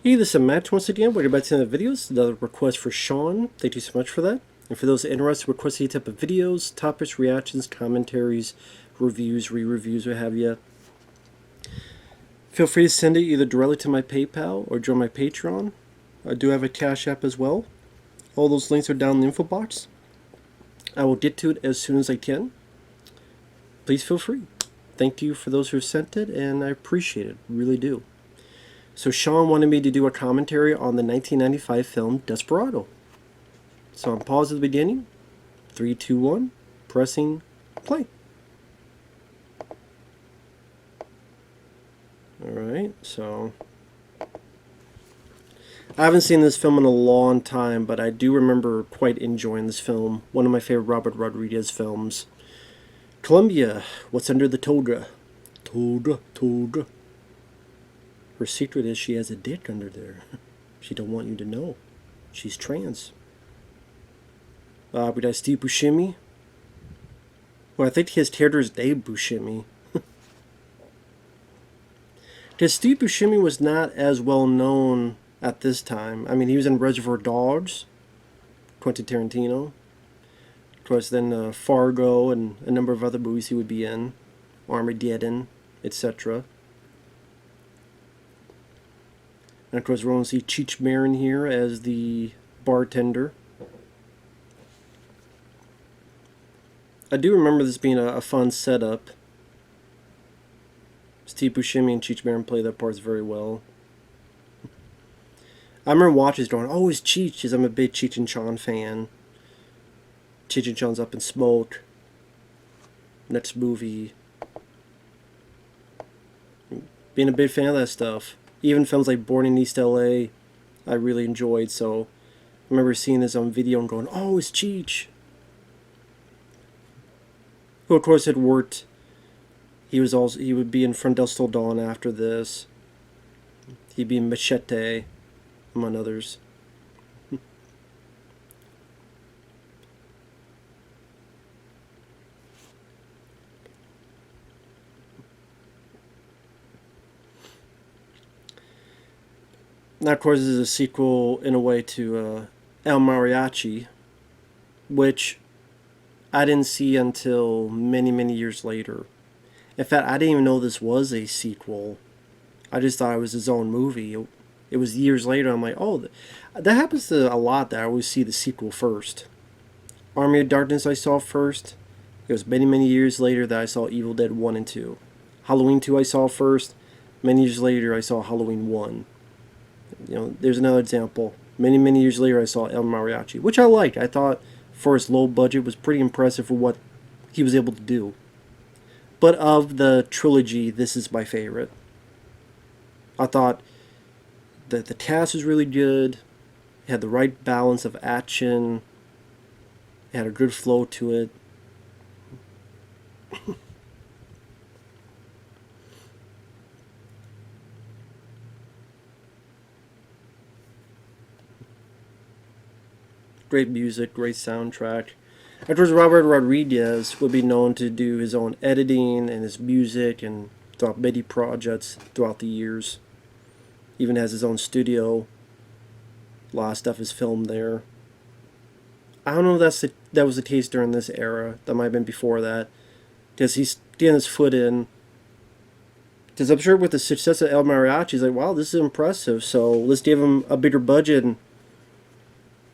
Hey, this is Matt once again. Welcome back to another videos. Another request for Shawn. Thank you so much for that. And for those interested in requesting any type of videos, topics, reactions, commentaries, reviews, re-reviews, what have you, feel free to send it either directly to my PayPal or join my Patreon. I do have a Cash App as well. All those links are down in the info box. I will get to it as soon as I can. Please feel free. Thank you for those who have sent it, and I appreciate it. Really do. So Shawn wanted me to do a commentary on the 1995 film Desperado. So I'm pause at the beginning. 3, 2, 1. Pressing play. Alright, so I haven't seen this film in a long time, but I do remember quite enjoying this film. One of my favorite Robert Rodriguez films. Colombia, what's under the toga? Toga. Her secret is she has a dick under there. She don't want you to know. She's trans. We got Steve Buscemi. Well, I think his character is Dave Buscemi. Because Steve Buscemi was not as well known at this time. I mean, he was in Reservoir Dogs, Quentin Tarantino. Of course, then Fargo and a number of other movies he would be in. Armageddon, etc. And of course, we're going to see Cheech Marin here as the bartender. I do remember this being a fun setup. Steve Buscemi and Cheech Marin play their parts very well. I remember watching this going, oh, it's Cheech, because I'm a big Cheech and Chong fan. Cheech and Chong's Up in Smoke. Next movie. Being a big fan of that stuff. Even films like Born in East LA, I really enjoyed, so I remember seeing this on video and going, oh, it's Cheech. Who of course had worked. He would be in From Dusk Till Dawn after this. He'd be in Machete, among others. Now, of course, this is a sequel in a way to El Mariachi, which I didn't see until many, many years later. In fact, I didn't even know this was a sequel. I just thought it was his own movie. It was years later. I'm like, oh, that happens to a lot that I always see the sequel first. Army of Darkness I saw first. It was many, many years later that I saw Evil Dead 1 and 2. Halloween 2 I saw first. Many years later I saw Halloween 1. You know, there's another example. Many, many years later I saw El Mariachi, which I liked. I thought for his low budget was pretty impressive for what he was able to do. But of the trilogy, this is my favorite. I thought that the cast was really good. It had the right balance of action. It had a good flow to it. Great music, great soundtrack. Of course, Robert Rodriguez would be known to do his own editing and his music and throughout many projects throughout the years. Even has his own studio. A lot of stuff is filmed there. I don't know if that was the case during this era. That might have been before that. Because he's getting his foot in. Because I'm sure with the success of El Mariachi, he's like, wow, this is impressive. So let's give him a bigger budget and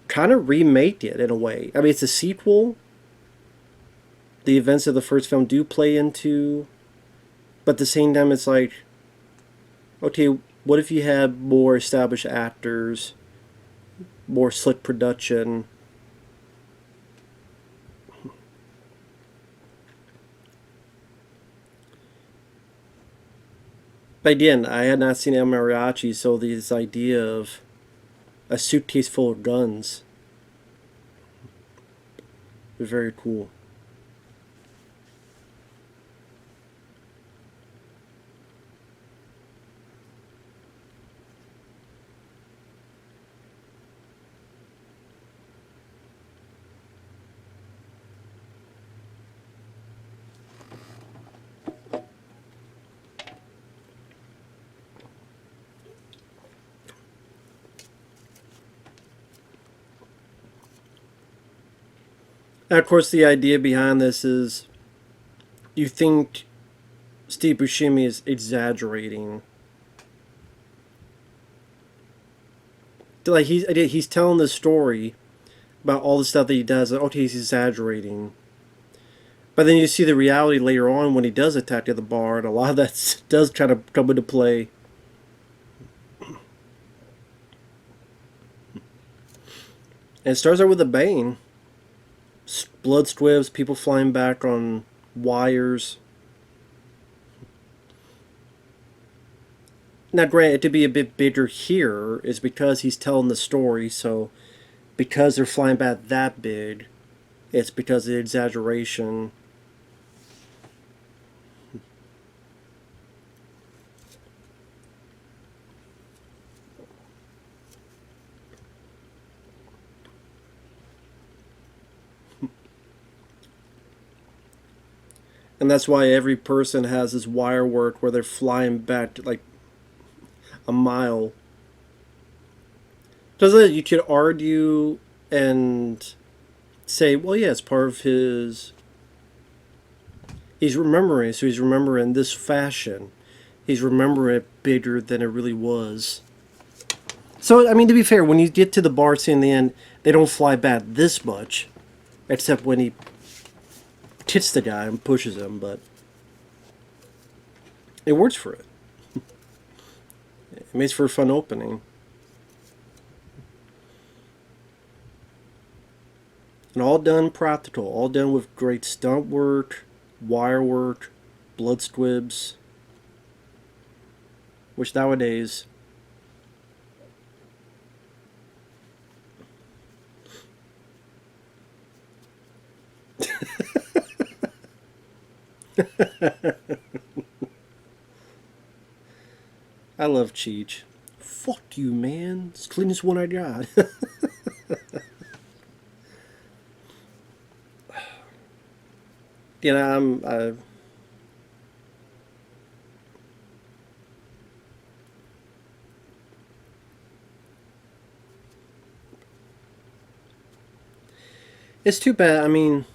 kind of remake it in a way. I mean, it's a sequel. The events of the first film do play into, but at the same time, it's like, okay, what if you had more established actors, more slick production? But again, I had not seen El Mariachi, so this idea of a suitcase full of guns was very cool. And of course, the idea behind this is you think Steve Buscemi is exaggerating. Like he's telling the story about all the stuff that he does. Like, okay, he's exaggerating. But then you see the reality later on when he does attack the bar, and a lot of that does kind of come into play. And it starts out with a bang. Blood squibs, people flying back on wires. Now, granted, to be a bit bigger here is because he's telling the story, so because they're flying back that big, it's because of the exaggeration. And that's why every person has this wire work where they're flying back to like a mile. Because you could argue and say, well, yeah, it's part of his. He's remembering, so he's remembering this fashion. He's remembering it bigger than it really was. So, I mean, to be fair, when you get to the bar scene in the end, they don't fly back this much, except when he hits the guy and pushes him, but it works for it. It makes for a fun opening. And all done practical, all done with great stunt work, wire work, blood squibs, which nowadays I love Cheech. Fuck you, man. It's the cleanest one I got. You know, it's too bad. I mean,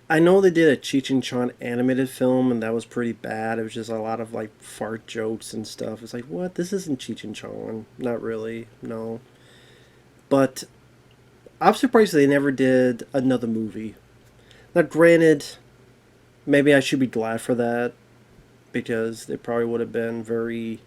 I know they did a Cheech and Chong animated film, and that was pretty bad. It was just a lot of like fart jokes and stuff. It's like, what? This isn't Cheech and Chong. Not really. No. But I'm surprised they never did another movie. Now, granted, maybe I should be glad for that because it probably would have been very.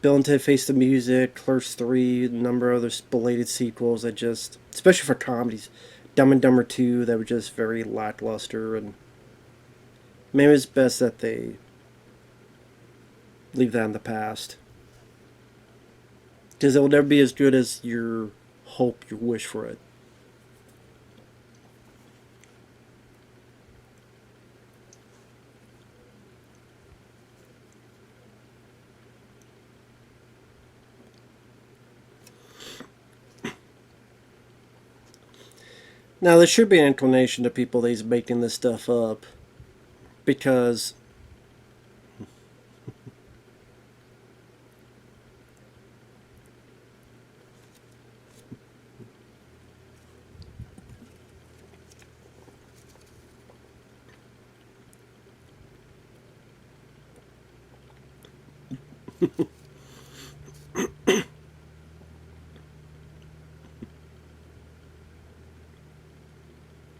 Bill and Ted Face the Music, Clerks 3, a number of other belated sequels that just, especially for comedies, Dumb and Dumber 2, that were just very lackluster, and maybe it's best that they leave that in the past. Because it will never be as good as your hope, your wish for it. Now, there should be an inclination to people that he's making this stuff up. Because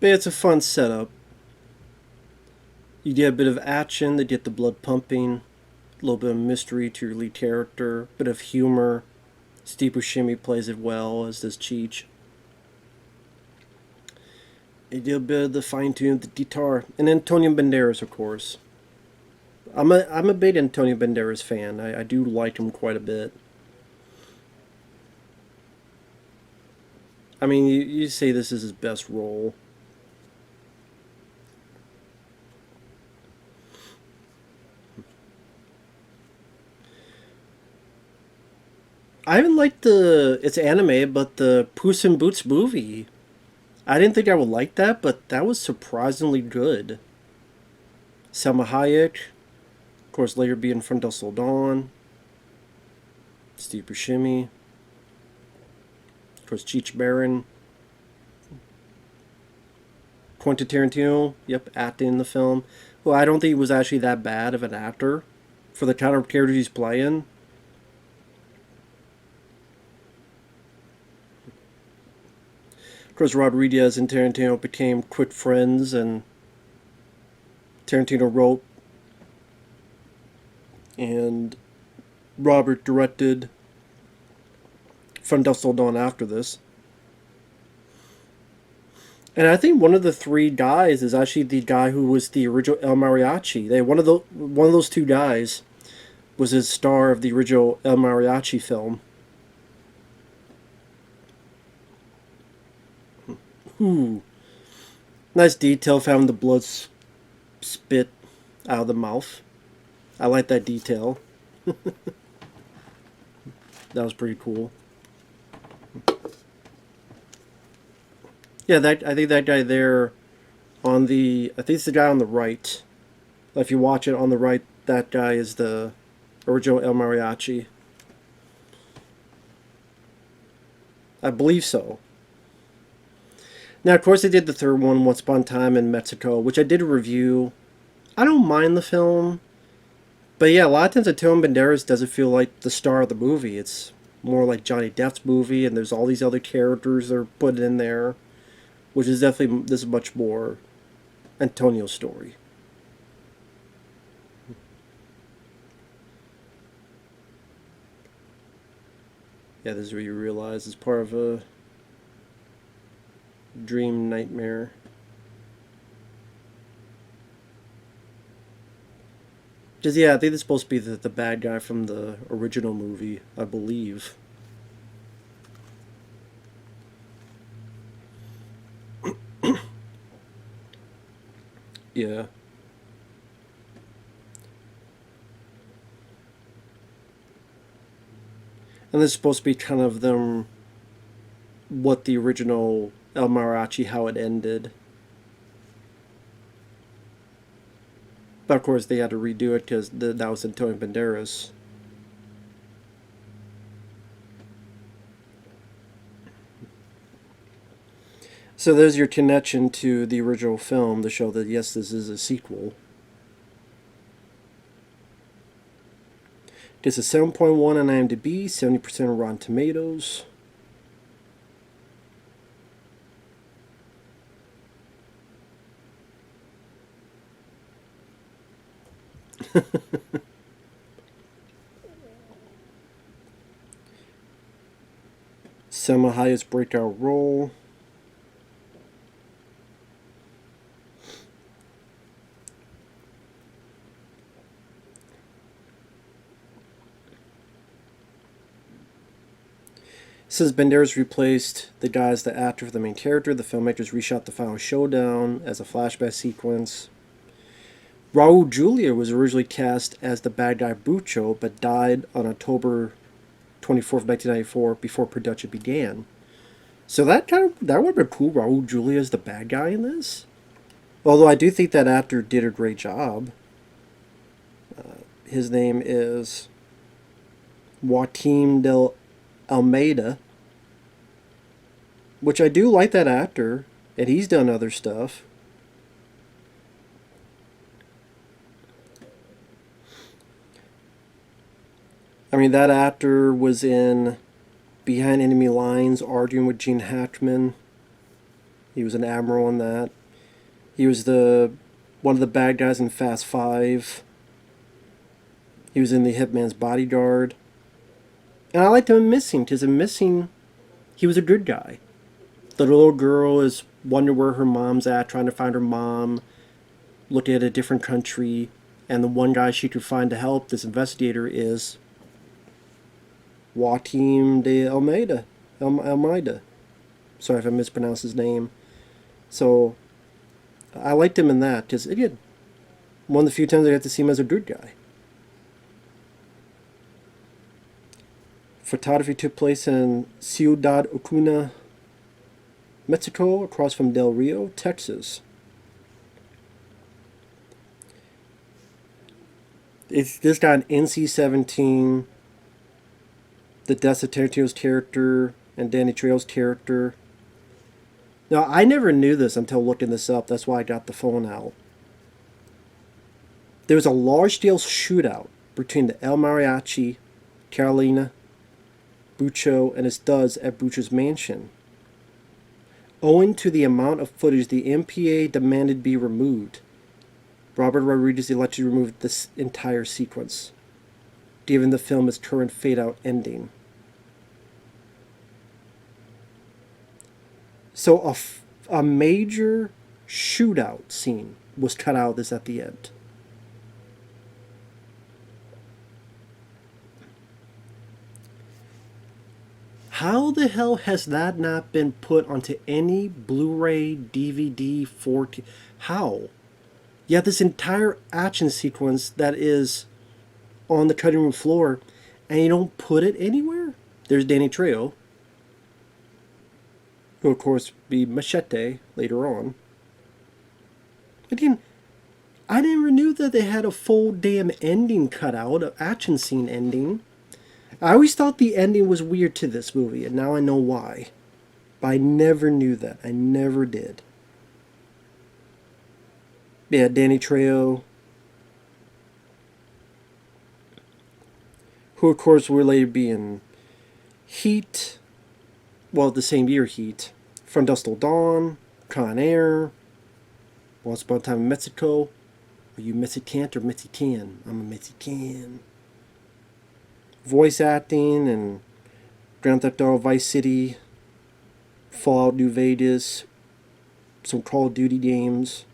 it's a fun setup. You get a bit of action, they get the blood pumping, a little bit of mystery to your lead character, a bit of humor. Steve Buscemi plays it well, as does Cheech. You get a bit of the fine tune of the guitar. And Antonio Banderas, of course. I'm a big Antonio Banderas fan. I do like him quite a bit. I mean, you say this is his best role. I even like it's anime, but the Puss in Boots movie. I didn't think I would like that, but that was surprisingly good. Selma Hayek, of course, later being from Dustle Dawn. Steve Buscemi, of course, Cheech Marin. Quentin Tarantino, yep, acting in the film. Well, I don't think he was actually that bad of an actor for the kind of character he's playing. Of course, Rodriguez and Tarantino became quick friends, and Tarantino wrote and Robert directed From Dusk Till Dawn after this. And I think one of the three guys is actually the guy who was the original El Mariachi. One of those two guys was his star of the original El Mariachi film. Ooh, nice detail found the blood spit out of the mouth. I like that detail. That was pretty cool. Yeah, that I think that guy there I think it's the guy on the right. If you watch it on the right, that guy is the original El Mariachi. I believe so. Now, of course, they did the third one, Once Upon a Time in Mexico, which I did a review. I don't mind the film, but yeah, a lot of times Antonio Banderas doesn't feel like the star of the movie. It's more like Johnny Depp's movie, and there's all these other characters that are put in there, which is definitely, this is much more Antonio's story. Yeah, this is where you realize it's part of a dream nightmare. Because, yeah, I think it's supposed to be the bad guy from the original movie, I believe. Yeah. And this is supposed to be kind of them, what the original El Mariachi, how it ended. But of course, they had to redo it because that was Antonio Banderas. So there's your connection to the original film to show that yes, this is a sequel. It's a 7.1 on IMDb, 70% on Rotten Tomatoes. Selma Hayek's breakout role. Since Banderas replaced the guy as the actor for the main character, the filmmakers reshot the final showdown as a flashback sequence. Raul Julia was originally cast as the bad guy Bucho, but died on October 24th, 1994, before production began. So that would have been cool. Raul Julia is the bad guy in this. Although I do think that actor did a great job. His name is Joaquim del Almeida, which I do like that actor, and he's done other stuff. I mean, that actor was in Behind Enemy Lines, arguing with Gene Hackman. He was an admiral in that. He was one of the bad guys in Fast Five. He was in The Hitman's Bodyguard. And I liked him in Missing, because in Missing, he was a good guy. The little girl is wondering where her mom's at, trying to find her mom, looking at a different country, and the one guy she could find to help, this investigator, is Joaquim de Almeida. Almeida. Sorry if I mispronounced his name. So, I liked him in that, because, again, one of the few times I got to see him as a good guy. Photography took place in Ciudad Ocuna, Mexico, across from Del Rio, Texas. This got an NC-17, the deaths of Tarantino's character and Danny Trejo's character. Now, I never knew this until looking this up. That's why I got the phone out. There was a large-scale shootout between the El Mariachi, Carolina, Buccio, and his studs at Buccio's mansion. Owing to the amount of footage the MPA demanded be removed, Robert Rodriguez elected to remove this entire sequence, giving the film its current fade-out ending. So a major shootout scene was cut out of this at the end. How the hell has that not been put onto any Blu-ray, DVD, 4K? How? You have this entire action sequence that is on the cutting room floor, and you don't put it anywhere? There's Danny Trejo, who of course be Machete later on. Again, I never knew that they had a full damn ending cut out, an action scene ending. I always thought the ending was weird to this movie, and now I know why. But I never knew that. I never did. Yeah, Danny Trejo, who of course will later be in Heat, well, the same year Heat, From Dusk Till Dawn, Con Air, Once Upon a Time in Mexico. Are you Mexicant or Mexican? I'm a Mexican. Voice acting and Grand Theft Auto Vice City, Fallout New Vegas, some Call of Duty games.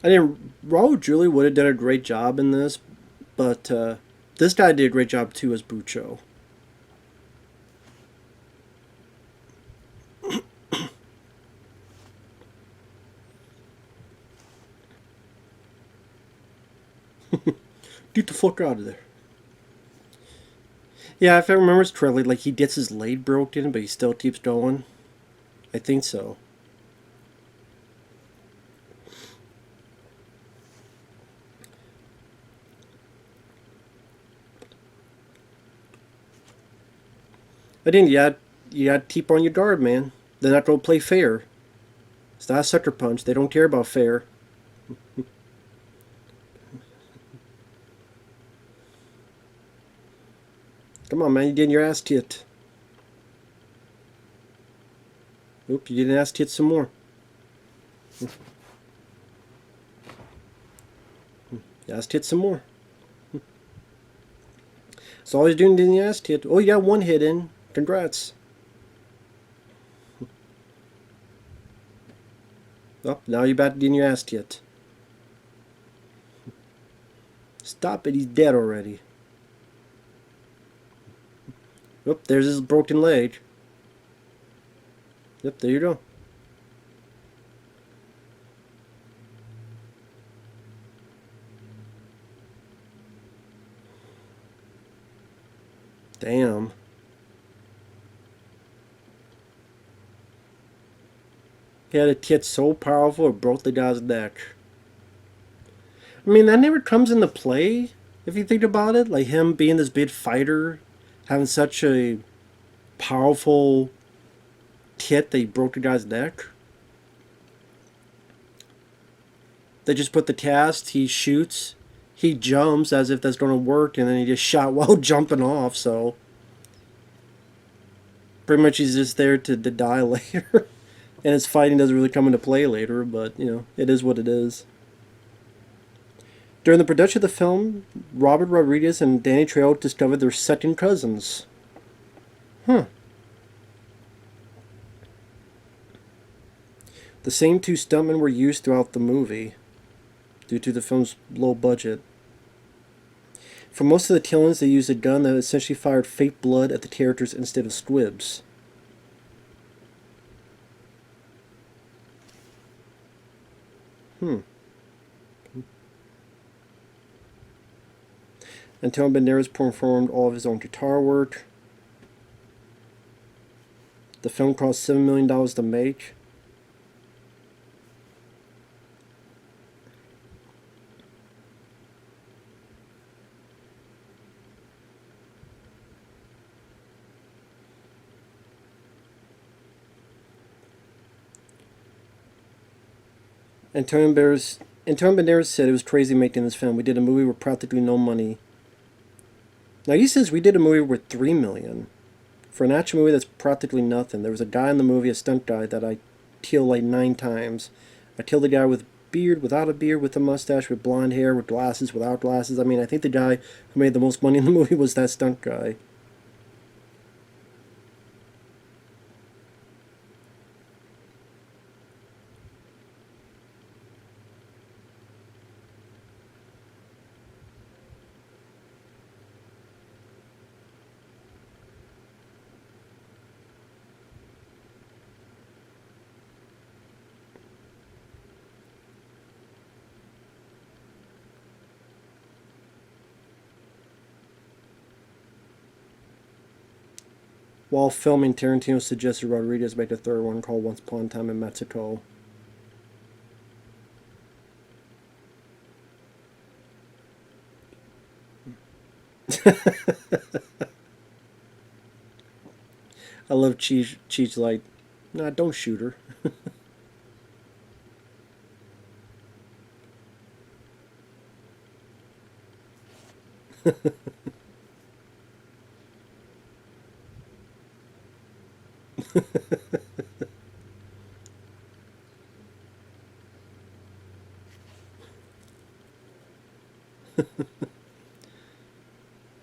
I think Raul Julia would have done a great job in this, but this guy did a great job too as Buccio. Get the fuck out of there. Yeah, if I remember correctly, like he gets his leg broken, but he still keeps going. I think so. I think you got to keep on your guard, man. They're not going to play fair. It's not a sucker punch. They don't care about fair. Come on, man. You're getting your ass kicked. Oop, you getting ass kicked some more. Your ass kicked some more. That's all he's doing, getting your ass kicked. Oh, you got one hit in. Congrats. Oh, now you're about to get your ass kicked. Stop it, he's dead already. Oh, there's his broken leg. Yep, there you go. Damn. He had a kid so powerful it broke the guy's neck. I mean, that never comes into play if you think about it. Like him being this big fighter, having such a powerful kit that he broke the guy's neck. They just put the cast, he shoots, he jumps as if that's going to work, and then he just shot while jumping off, so pretty much he's just there to die later. And his fighting doesn't really come into play later, but, you know, it is what it is. During the production of the film, Robert Rodriguez and Danny Trejo discovered they're second cousins. Huh. The same two stuntmen were used throughout the movie, due to the film's low budget. For most of the killings, they used a gun that essentially fired fake blood at the characters instead of squibs. Hmm. Antonio Banderas performed all of his own guitar work. The film cost $7 million to make. Antonio Banderas said it was crazy making this film. We did a movie with practically no money. Now he says we did a movie with $3 million. For an action movie that's practically nothing. There was a guy in the movie, a stunt guy, that I killed like 9 times. I killed a guy with beard, without a beard, with a mustache, with blonde hair, with glasses, without glasses. I mean, I think the guy who made the most money in the movie was that stunt guy. While filming, Tarantino suggested Rodriguez make a third one called Once Upon a Time in Mexico. I love Cheech like, nah, don't shoot her.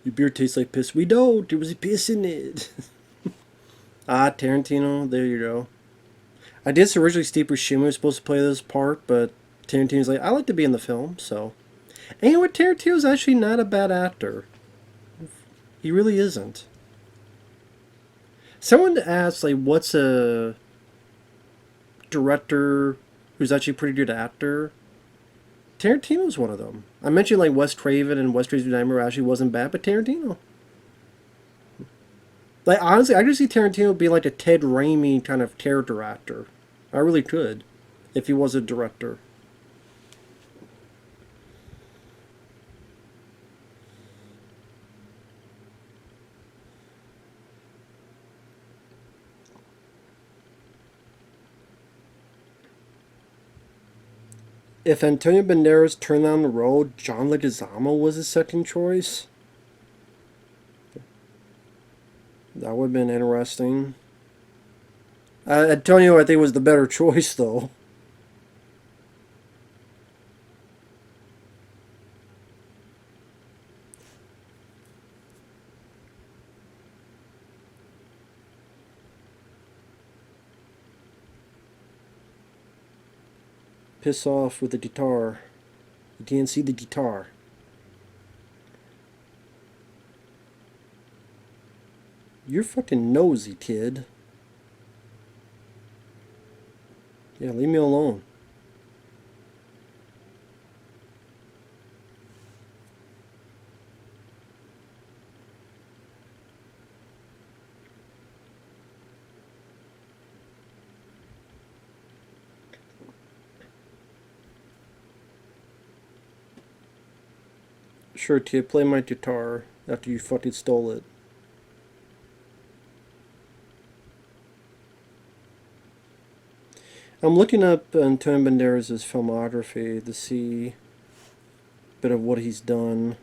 Your beer tastes like piss. We don't. There was a piss in it. Ah, Tarantino. There you go. I did originally Steve Buscemi was supposed to play this part, but Tarantino's like, I like to be in the film, so. And you know what? Tarantino's actually not a bad actor. He really isn't. Someone asked, like, what's a director who's actually a pretty good actor? Tarantino's one of them. I mentioned, like, Wes Craven and Wes Craven's Nightmare actually wasn't bad, but Tarantino. Like, honestly, I could see Tarantino being like a Ted Raimi kind of character actor. I really could, if he was a director. If Antonio Banderas turned down the role, John Leguizamo was his second choice. That would have been interesting. Antonio, I think, was the better choice, though. Piss off with the guitar. You can't see the guitar. You're fucking nosy, kid. Yeah, leave me alone. Sure, kid, play my guitar after you fucking stole it. I'm looking up Antonio Banderas' filmography to see a bit of what he's done.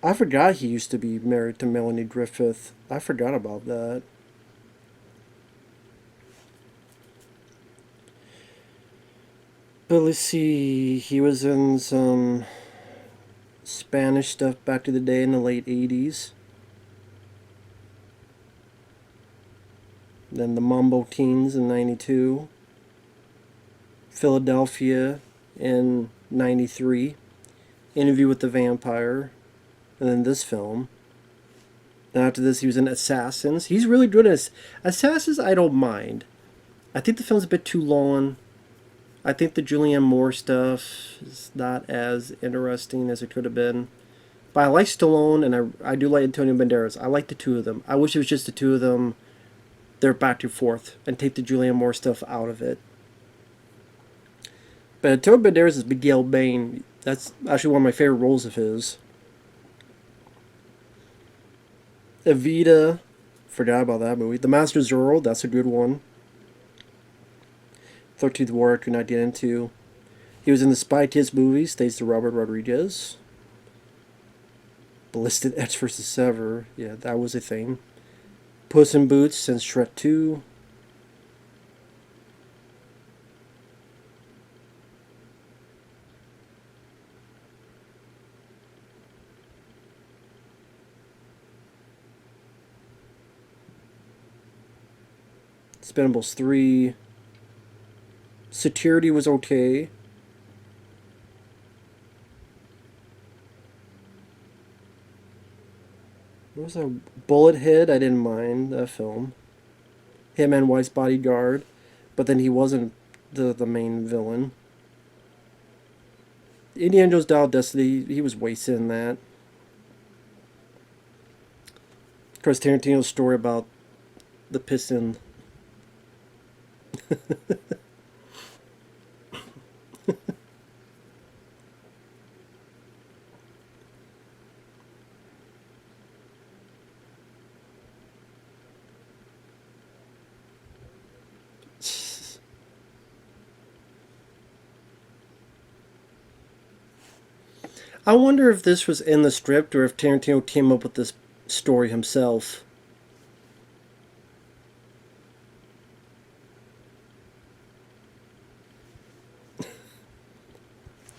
I forgot he used to be married to Melanie Griffith. I forgot about that. But let's see, he was in some Spanish stuff back to the day in the late 80s. Then the Mambo Teens in 92. Philadelphia in 93. Interview with the Vampire. And then this film. And after this, he was in Assassins. He's really good at Assassins. I don't mind. I think the film's a bit too long. I think the Julianne Moore stuff is not as interesting as it could have been. But I like Stallone and I do like Antonio Banderas. I like the two of them. I wish it was just the two of them. They're back and forth and take the Julianne Moore stuff out of it. But Antonio Banderas is Miguel Bain. That's actually one of my favorite roles of his. Evita, forgot about that movie. The Master Zorro, that's a good one. 13th War I could not get into. He was in the Spy Kids movies, thanks to Robert Rodriguez. Ballistic Ecks vs. Sever, yeah, that was a thing. Puss in Boots since Shrek 2. Expendables 3. Security was okay. What was that? Bullet Head? I didn't mind that film. Hitman Wife's Bodyguard. But then he wasn't the main villain. Indiana Jones Dial of Destiny, he was wasted in that. Of course, Tarantino's story about the piston. I wonder if this was in the script or if Tarantino came up with this story himself.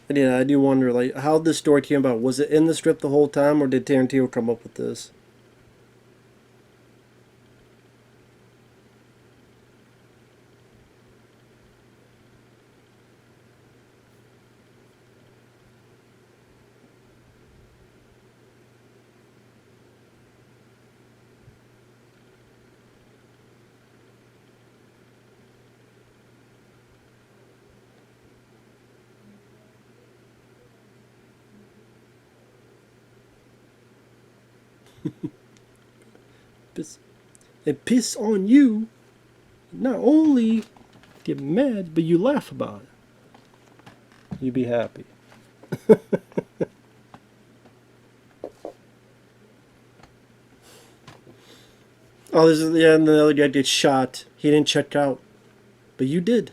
And yeah, I do wonder, like, how this story came about. Was it in the script the whole time, or did Tarantino come up with this? Piss, and piss on you. Not only get mad, but you laugh about it. You be happy. Oh, this is yeah, and the other guy gets shot. He didn't check out, but you did.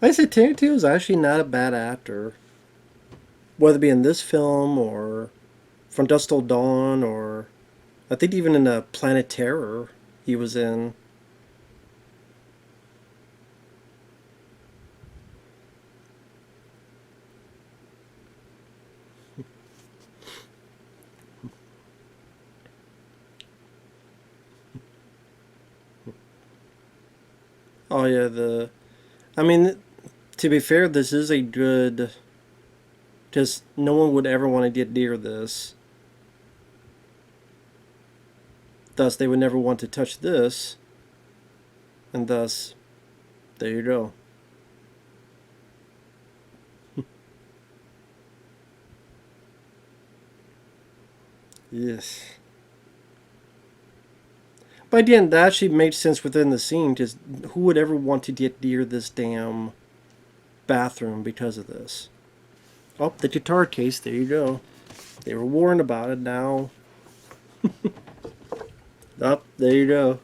Like I said, Tarantino is actually not a bad actor, whether it be in this film or From Dusk Till Dawn, or I think even in Planet Terror he was in. Oh yeah, the. I mean, to be fair, this is a good. Because no one would ever want to get near this. Thus, they would never want to touch this. And thus, there you go. Yes. But again, that actually makes sense within the scene, because who would ever want to get near this damn bathroom because of this? Oh, the guitar case, there you go. They were warned about it now. Up, there you go.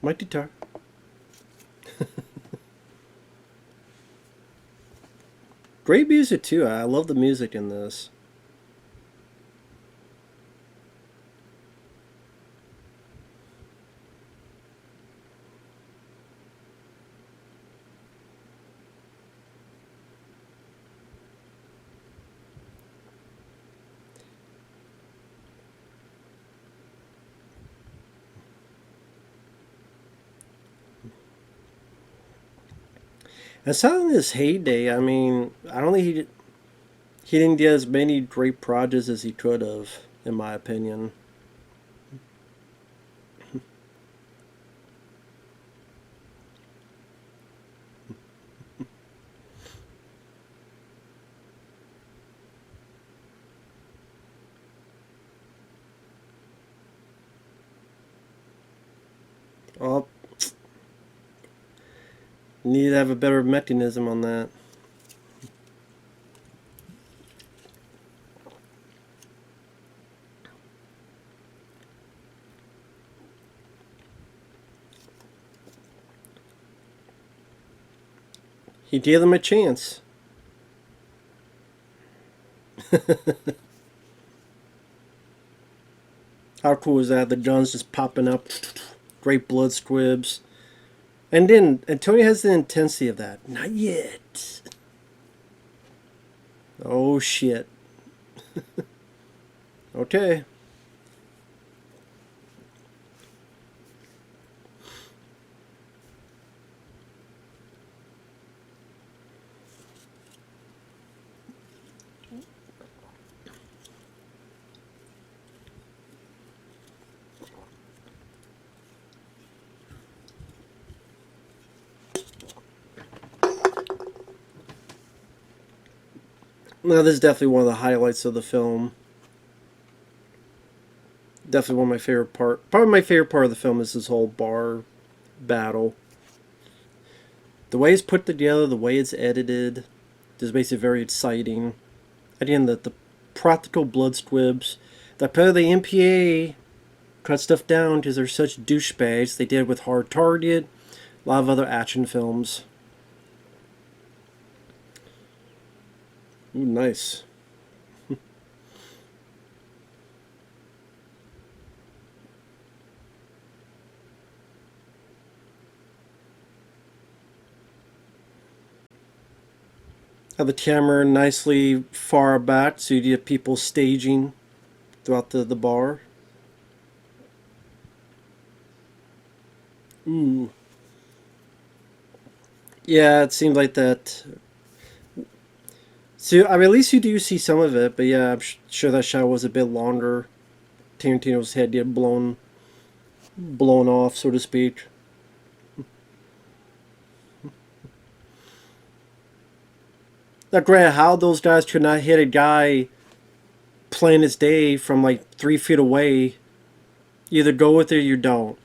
My guitar. Great music too. I love the music in this. And so in his heyday, I mean, I don't think he didn't get as many great projects as he could have, in my opinion. Oh, need to have a better mechanism on that. He gave them a chance. How cool is that? The guns just popping up, great blood squibs. And then Antonio has the intensity of that. Not yet. Oh shit. Okay. Now this is definitely one of the highlights of the film. Definitely one of my favorite part. Probably my favorite part of the film is this whole bar battle. The way it's put together, the way it's edited, just makes it very exciting. Again, the practical blood squibs. That part of the MPA cut stuff down because they're such douchebags. They did with Hard Target, a lot of other action films. Ooh, nice. Have the camera nicely far back so you get people staging throughout the bar. Ooh. Yeah, it seemed like that. So, I mean, at least you do see some of it, but yeah, I'm sure that shot was a bit longer. Tarantino's head get blown off, so to speak. Now, granted, how those guys could not hit a guy plain as day from like 3 feet away. You either go with it or you don't.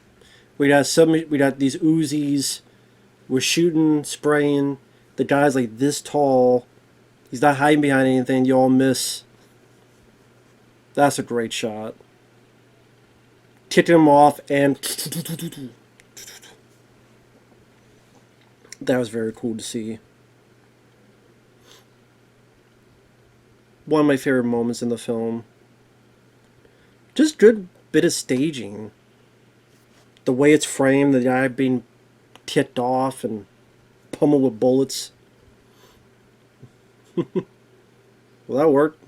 We got these Uzis. We're shooting, spraying. The guy's like this tall. He's not hiding behind anything. You all miss. That's a great shot. Kicking him off and that was very cool to see. One of my favorite moments in the film. Just good bit of staging. The way it's framed, the guy being ticked off and pummeled with bullets. Well, that worked.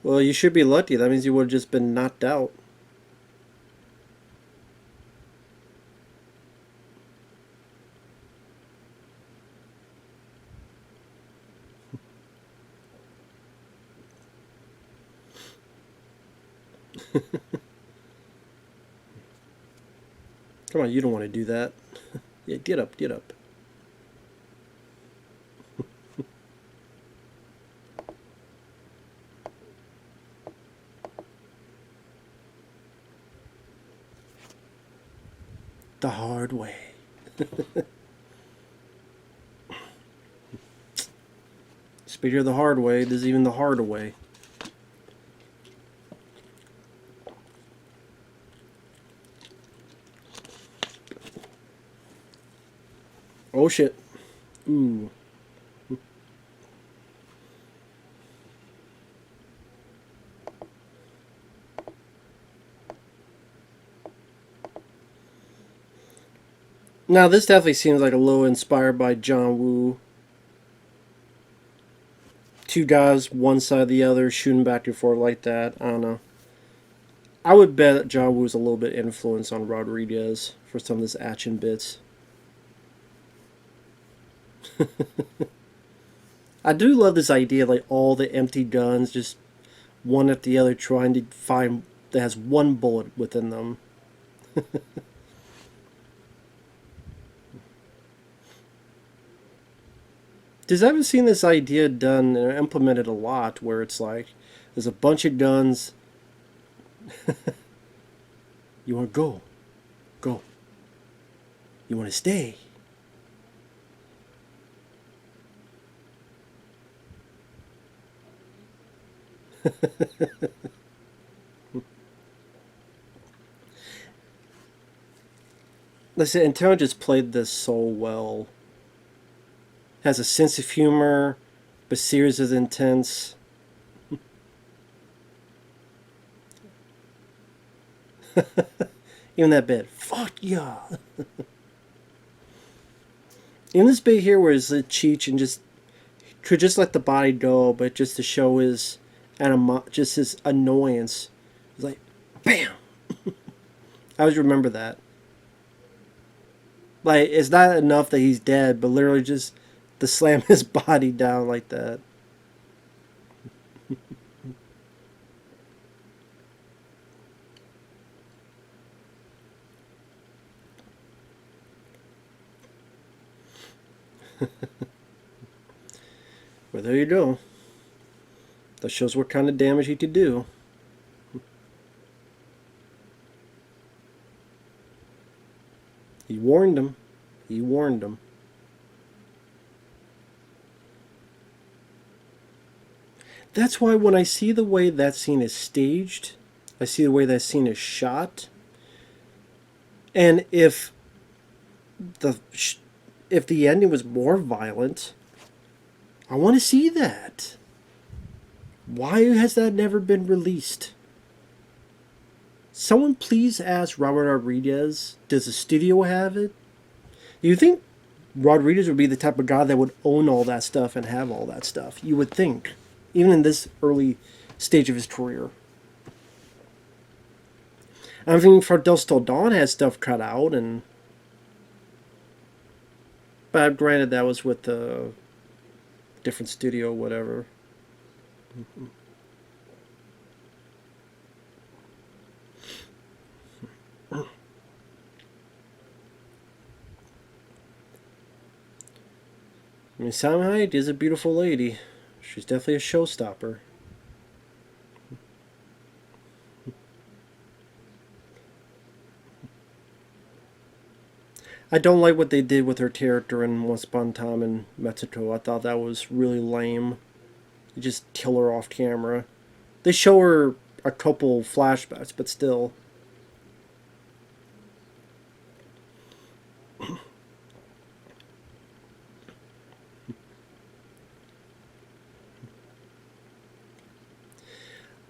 Well, you should be lucky. That means you would have just been knocked out. Come on, you don't want to do that. Yeah, get up, get up. The hard way. Speaking of the hard way, there's even the harder way. Oh shit. Ooh. Now this definitely seems like a little inspired by John Woo. Two guys, one side of the other, shooting back and forth like that. I don't know. I would bet that John Woo's a little bit influenced on Rodriguez for some of his action bits. I do love this idea, like all the empty guns, just one after the other, trying to find that has one bullet within them. Because I've seen this idea done and implemented a lot, where it's like there's a bunch of guns. You want to go, go. You want to stay. Listen, Intelligence played this so well. Has a sense of humor, but series is intense. Even that bit, fuck yeah. Even this bit here where it's Cheech and just could just let the body go, but just to show his just his annoyance. It's like, bam. I always remember that. Like, it's not enough that he's dead, but literally just to slam his body down like that. Well, there you go. That shows what kind of damage he could do. He warned him. He warned him. That's why when I see the way that scene is staged, I see the way that scene is shot, and if the ending was more violent, I want to see that. Why has that never been released? Someone please ask Robert Rodriguez, does the studio have it? Do you think Rodriguez would be the type of guy that would own all that stuff and have all that stuff? You would think, even in this early stage of his career. I mean, Fardel Still Dawn had stuff cut out, but granted that was with a different studio, whatever. Mm-hmm. I mean, Sam Hyde is a beautiful lady. She's definitely a showstopper. I don't like what they did with her character in Once Upon a Time in Mexico. I thought that was really lame. You just kill her off camera. They show her a couple flashbacks, but still.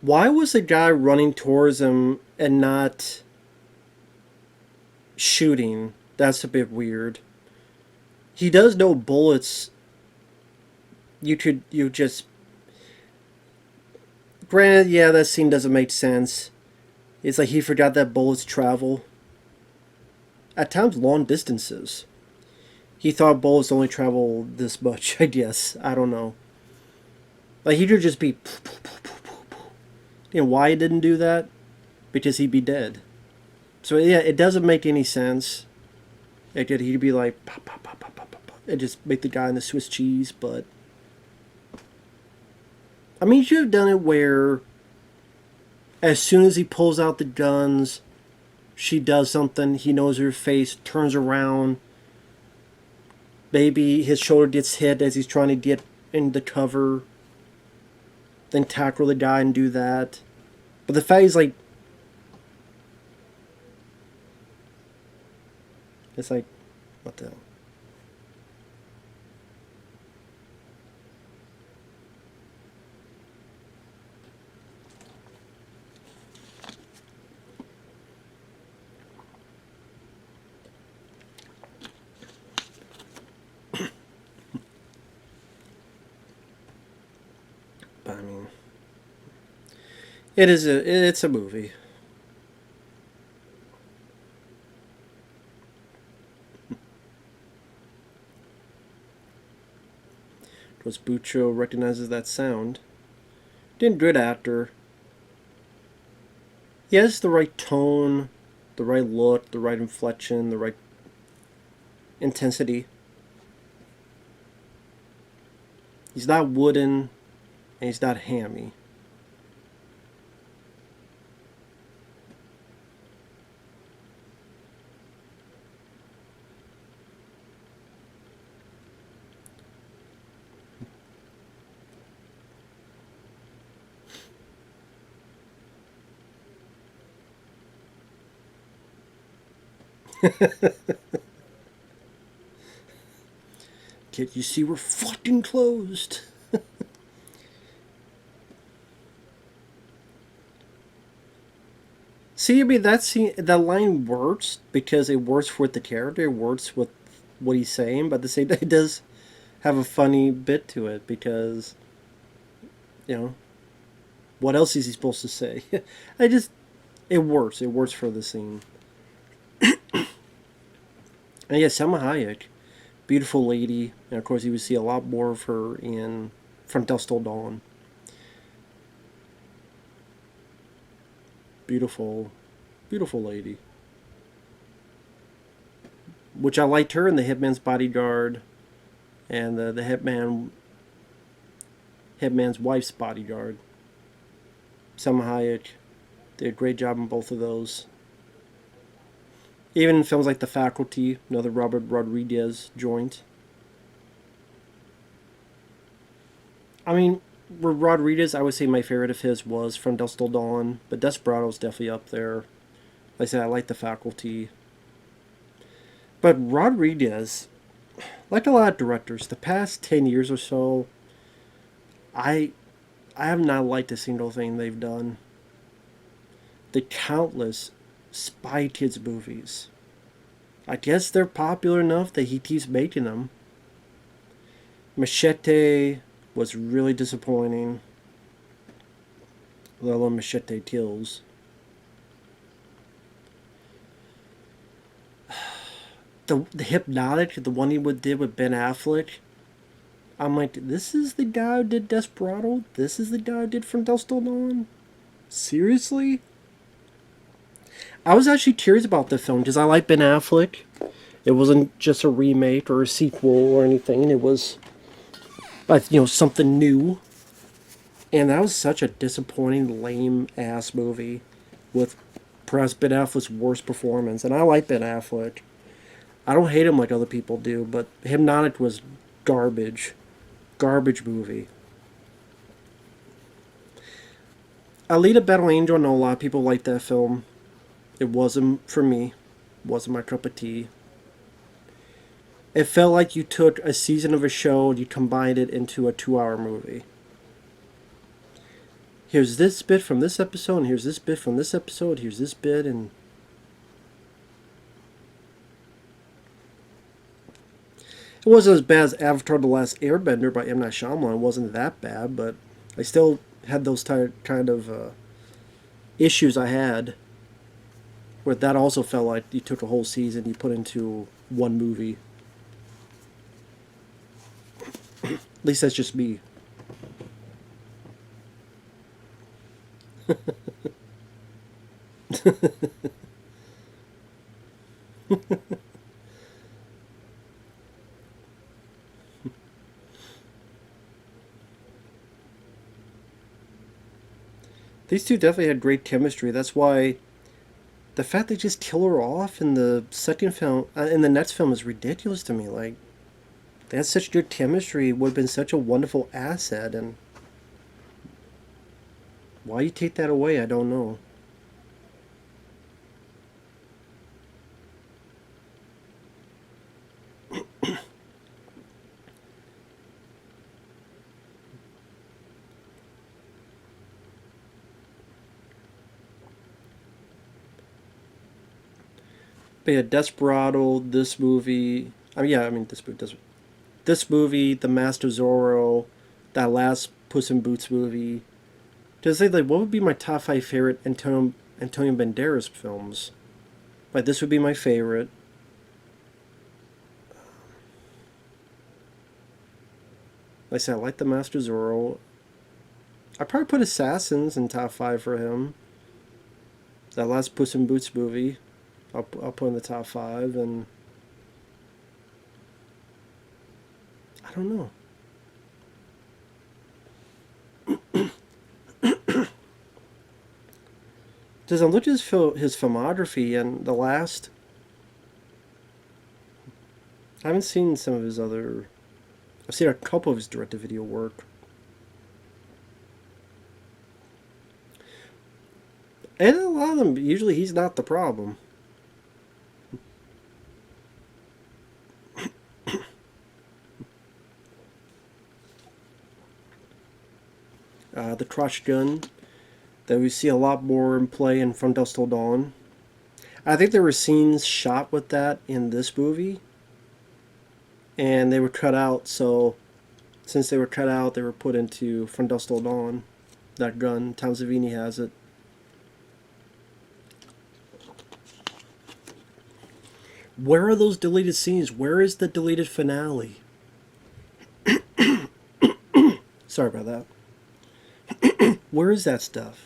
Why was the guy running towards him and not shooting? That's a bit weird. He does know bullets. You just. Granted, yeah, that scene doesn't make sense. It's like he forgot that bullets travel. At times, long distances. He thought bullets only travel this much, I guess. I don't know. Like, he could just be. You know why he didn't do that? Because he'd be dead. So, yeah, it doesn't make any sense. He'd be like, pop, pop, pop, pop, pop, pop, and just make the guy in the Swiss cheese, but. I mean, you should have done it where, as soon as he pulls out the guns, she does something, he knows her face, turns around. Maybe his shoulder gets hit as he's trying to get in the cover. Then tackle the guy and do that. But the fact is, like, it's like, what the hell? But I mean, it's a movie. Because Bucho recognizes that sound. Didn't good actor. He has the right tone, the right look, the right inflection, the right intensity. He's not wooden, and he's not hammy. Kid, you see, we're fucking closed. See, I mean, that line works because it works with the character, it works with what he's saying, but at the same time, it does have a funny bit to it because, you know, what else is he supposed to say? I just, it works. It works for the scene. And yeah, Selma Hayek, beautiful lady, and of course, you would see a lot more of her in From Dusk Till Dawn. Beautiful, beautiful lady. Which I liked her in The Hitman's Bodyguard and the Hitman's Wife's Bodyguard. Selma Hayek did a great job in both of those. Even in films like The Faculty, another Robert Rodriguez joint. I mean, Rodriguez, I would say my favorite of his was From Dusk Till Dawn, but Desperado's definitely up there. Like I said, I like The Faculty. But Rodriguez, like a lot of directors, the past 10 years or so, I I have not liked a single thing they've done. The countless Spy Kids movies. I guess they're popular enough that he keeps making them. Machete was really disappointing. Let alone Machete Kills. The Hypnotic, the one he did with Ben Affleck. I'm like, this is the guy who did Desperado? This is the guy who did From Dusk Till Dawn? Seriously? I was actually curious about the film because I like Ben Affleck. It wasn't just a remake or a sequel or anything. It was, something new. And that was such a disappointing, lame ass movie with perhaps Ben Affleck's worst performance. And I like Ben Affleck. I don't hate him like other people do, but Hypnotic was garbage. Garbage movie. Alita Battle Angel, I know a lot of people like that film. It wasn't for me. Wasn't my cup of tea. It felt like you took a season of a show and you combined it into a 2-hour movie. Here's this bit from this episode, and here's this bit from this episode, here's this bit, and it wasn't as bad as Avatar The Last Airbender by M. Night Shyamalan. It wasn't that bad, but I still had those kind of issues I had. Where that also felt like you took a whole season you put into one movie. At least that's just me. These two definitely had great chemistry. That's why the fact they just kill her off in the second film, in the next film, is ridiculous to me. Like, they had such good chemistry, it would have been such a wonderful asset, and why you take that away, I don't know. But yeah, Desperado, this movie. I mean, yeah, I mean this movie, The Master Zorro, that last Puss in Boots movie. To say like, what would be my top five favorite Antonio Banderas films? Like, this would be my favorite. Like I said, I like The Master Zorro. I probably put Assassins in top five for him. That last Puss in Boots movie, I'll put in the top five, and I don't know. Does I look at his filmography and the last? I haven't seen some of his other. I've seen a couple of his direct-to-video work. And a lot of them, usually he's not the problem. The crotch gun that we see a lot more in play in From Dusk Till Dawn. I think there were scenes shot with that in this movie, and they were cut out. So, since they were cut out, they were put into From Dusk Till Dawn. That gun, Tom Savini has it. Where are those deleted scenes? Where is the deleted finale? Sorry about that. Where is that stuff?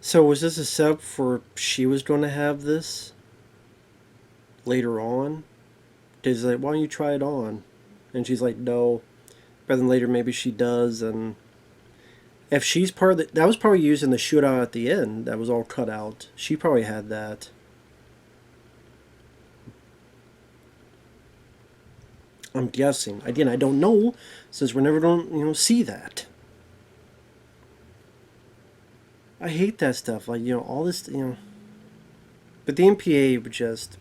So was this a setup for she was going to have this later on? He's like, why don't you try it on? And she's like, no. But then later maybe she does, and if she's part of that was probably used in the shootout at the end. That was all cut out. She probably had that. I'm guessing. Again, I don't know, since we're never going to see that. I hate that stuff. Like, all this. But the MPA were just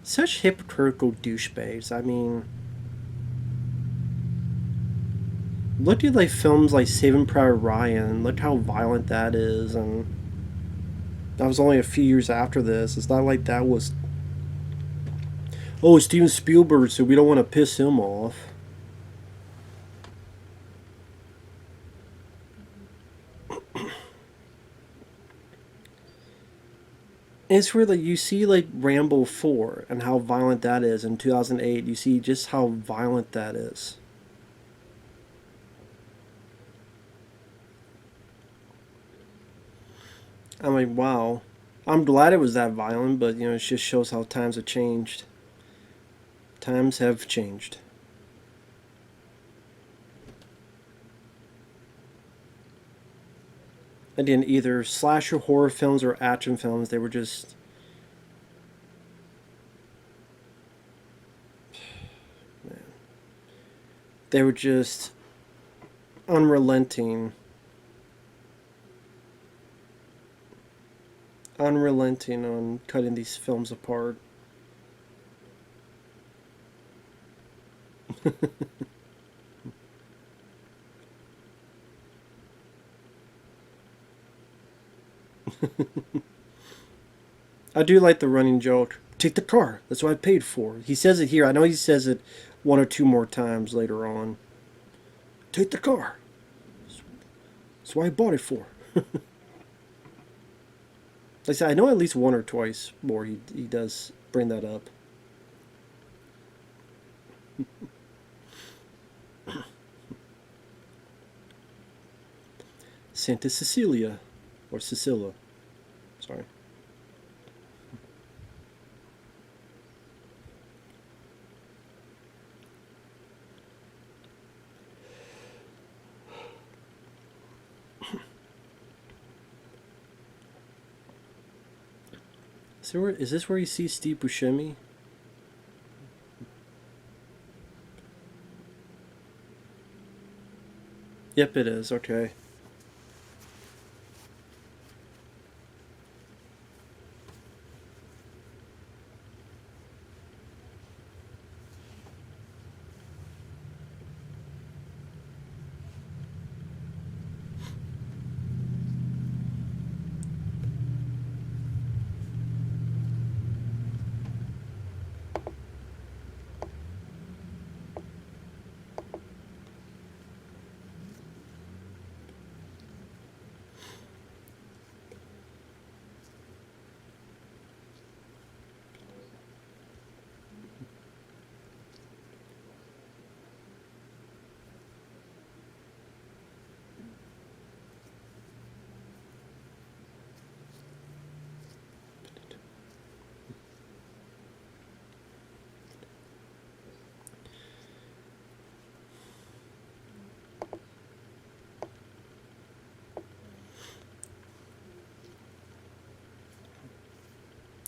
such hypocritical douchebags. I mean, look at like films like Saving Private Ryan. Look how violent that is, and that was only a few years after this. It's not like that was. Oh, Steven Spielberg, so we don't want to piss him off. And it's where like you see like Rambo 4 and how violent that is in 2008. You see just how violent that is. I'm like, wow. I'm glad it was that violent, but it just shows how times have changed. Times have changed. Again, either slasher horror films or action films, they were just. Man. They were just unrelenting. Unrelenting on cutting these films apart. I do like the running joke Take the car. That's what I paid for. He says it here. I know he says it one or two more times later on. Take the car. That's what I bought it for. Like I said, I know at least one or twice more he does bring that up. Santa Cecilia. Or Cecilia. Sorry. So is this where you see Steve Buscemi? Yep, it is. Okay.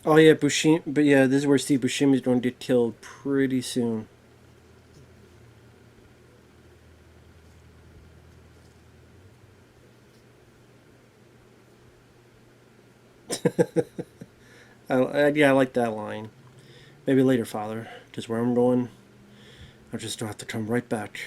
Oh yeah, Buscemi. But yeah, this is where Steve Buscemi is going to get killed pretty soon. Yeah, I like that line. Maybe later, Father, because where I'm going, I just don't have to come right back.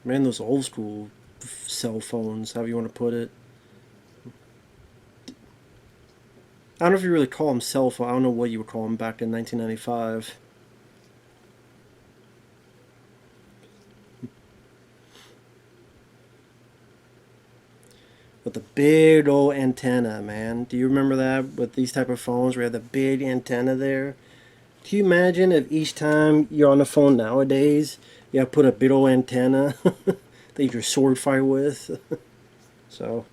Man, those old school cell phones, however you want to put it. I don't know if you really call them cell phone. I don't know what you would call them back in 1995. With the big old antenna, man. Do you remember that with these type of phones where you have the big antenna there? Can you imagine if each time you're on the phone nowadays, you have to put a big old antenna that you can sword fight with? So,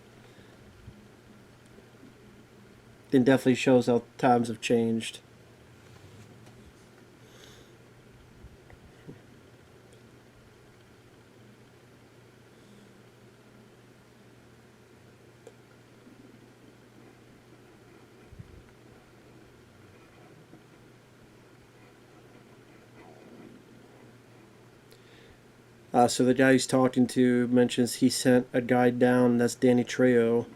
it definitely shows how times have changed. So the guy he's talking to mentions he sent a guy down. That's Danny Trejo.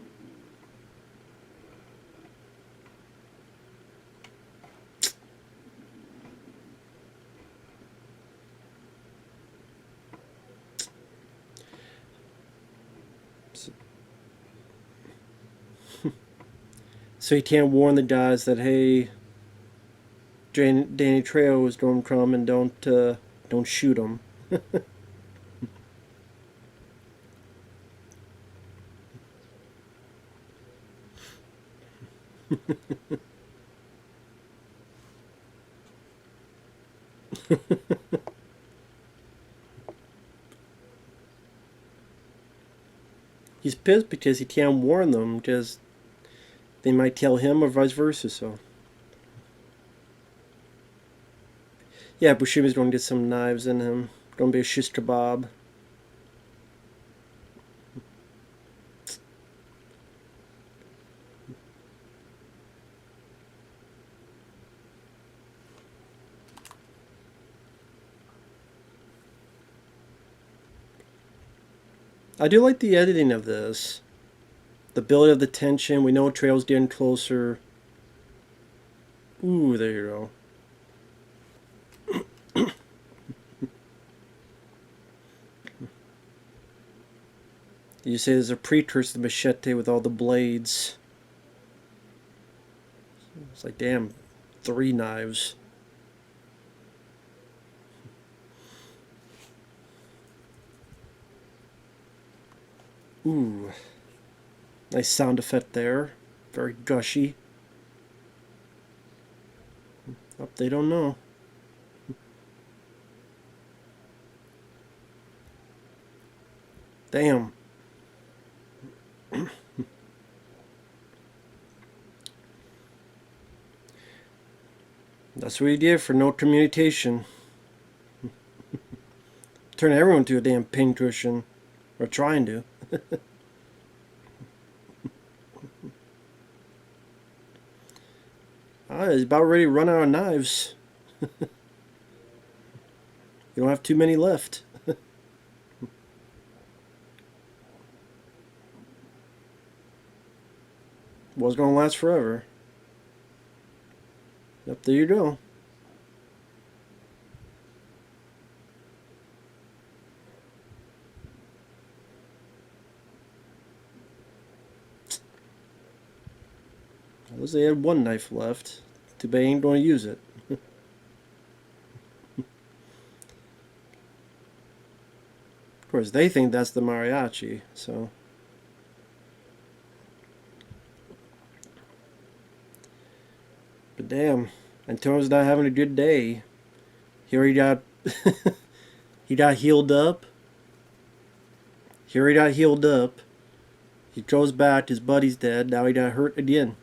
So he can't warn the guys that hey, Danny Trejo is going to come and don't shoot him. He's pissed because he can't warn them because they might tell him or vice versa. So yeah, Buscemi's going to get some knives in him. Going to be a shish kebab. I do like the editing of this. The building of the tension. We know Trail's getting closer. Ooh, there you go. You say there's a precursor to the machete with all the blades. It's like, damn, 3 knives. Ooh, nice sound effect there. Very gushy. Oh, they don't know. Damn. That's what he did for no communication. Turn everyone into a damn pincushion. Or trying to. He's about ready to run out of knives. You don't have too many left. Was gonna last forever. Yep, there you go. At least they had 1 knife left. Too bad I ain't gonna use it. Of course, they think that's the mariachi, so. But damn, Antonio's not having a good day. Here he got, he got healed up. Here he got healed up. He goes back, his buddy's dead. Now he got hurt again.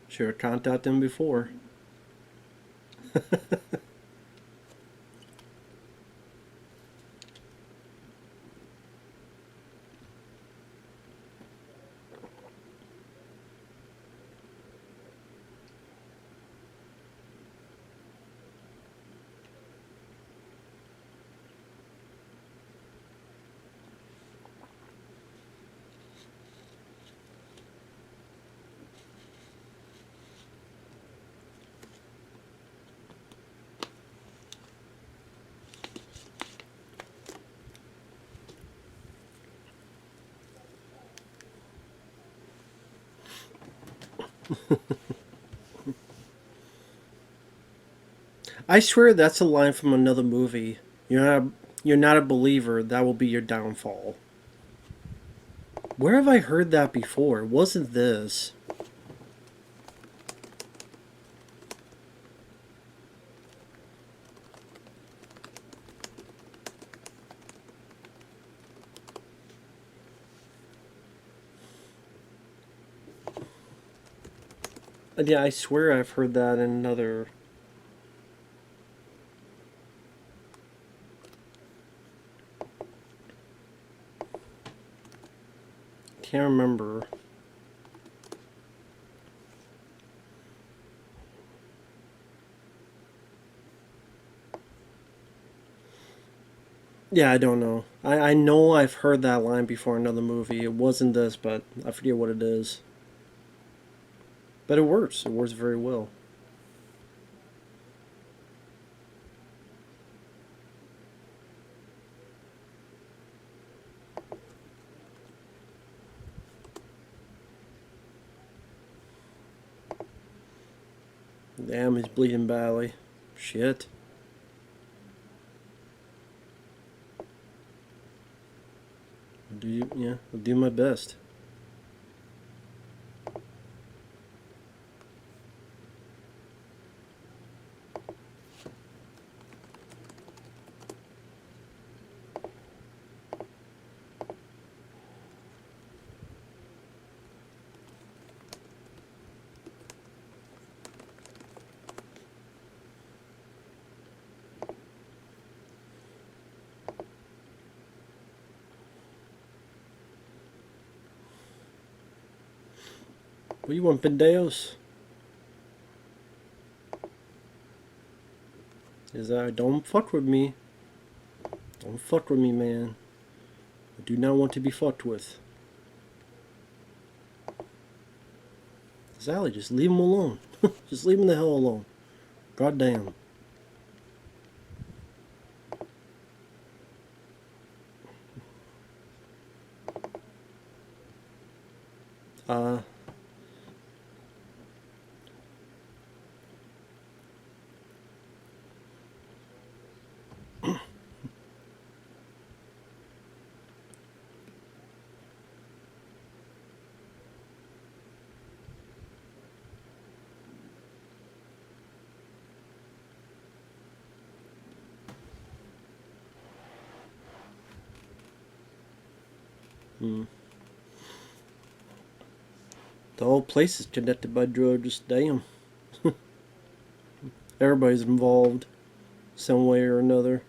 Should have contacted him before. I swear that's a line from another movie. You're not a believer. That will be your downfall. Where have I heard that before? It wasn't this. Yeah, I swear I've heard that in another. Can't remember. Yeah, I don't know. I know I've heard that line before in another movie. It wasn't this, but I forget what it is. But it works. It works very well. Damn, he's bleeding badly. Shit. I'll do my best. What you want, pendejos? Is that don't fuck with me? Don't fuck with me, man. I do not want to be fucked with. Sally, just leave him alone. Just leave him the hell alone. God damn. Uh. Hmm. The whole place is connected by drugs. Damn. Everybody's involved some way or another.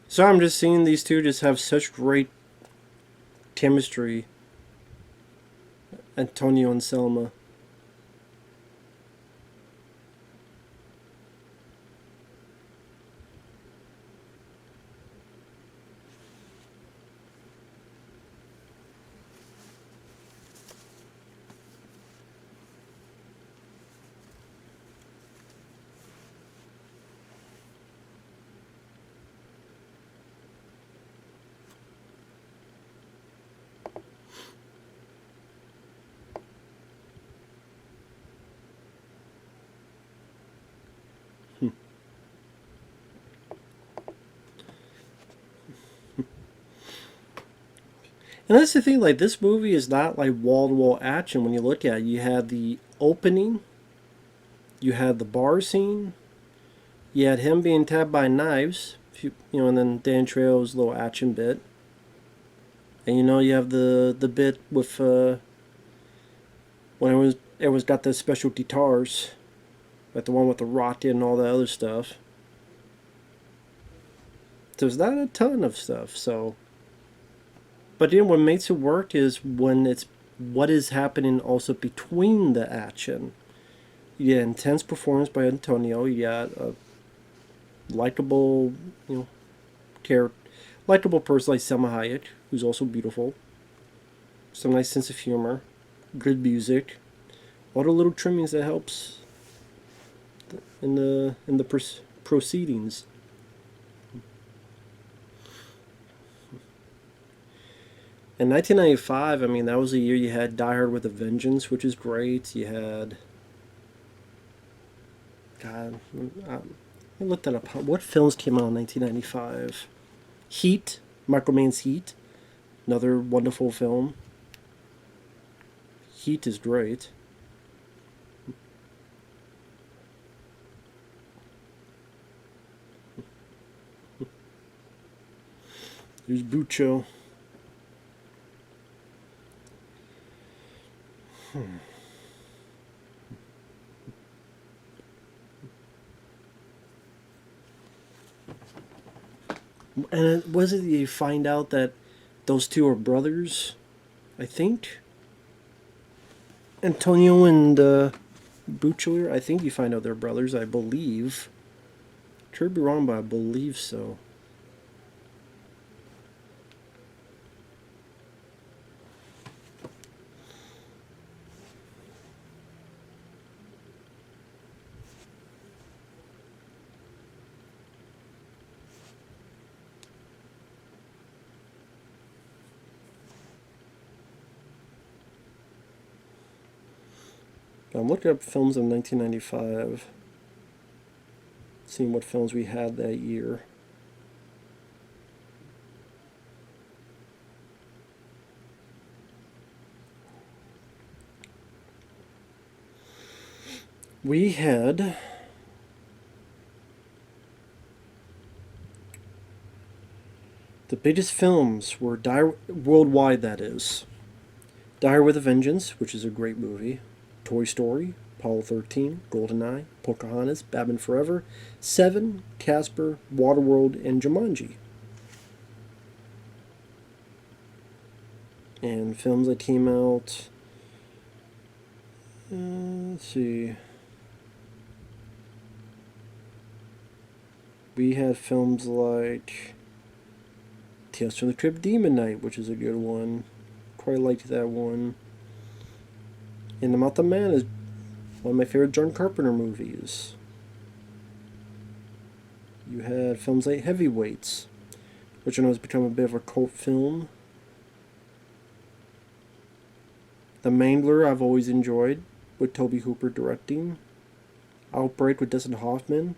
So I'm just seeing these two just have such great chemistry. Antonio and Selma. And that's the thing, like, this movie is not like wall to wall action when you look at it. You had the opening, you had the bar scene, you had him being tapped by knives, and then Dan Trejo's little action bit. And you have the bit with when it was got the special guitars, like the one with the rocket and all the other stuff. There's not a ton of stuff, so. But then what makes it work is when it's what is happening also between the action. You get intense performance by Antonio. You got a likable, character, likable person like Selma Hayek, who's also beautiful. Some nice sense of humor, good music, all the little trimmings that helps in the proceedings. In 1995, I mean, that was the year you had Die Hard with a Vengeance, which is great. You had. God, I looked that up. What films came out in 1995? Heat, Michael Mann's Heat, another wonderful film. Heat is great. There's Bucho. And was it you find out that those two are brothers? I think Antonio and Bucho. I think you find out they're brothers. I believe. Could be wrong, but I believe so. I'm looking up films of 1995, seeing what films we had that year. We had the biggest films were worldwide, that is. Die with a Vengeance, which is a great movie. Toy Story, Apollo 13, GoldenEye, Pocahontas, Batman Forever, Seven, Casper, Waterworld, and Jumanji. And films that came out. Let's see. We had films like Tales from the Crypt Demon Knight, which is a good one. Quite liked that one. And The Mouth of Man is one of my favorite John Carpenter movies. You had films like Heavyweights, which I know has become a bit of a cult film. The Mangler I've always enjoyed, with Tobe Hooper directing. Outbreak with Dustin Hoffman.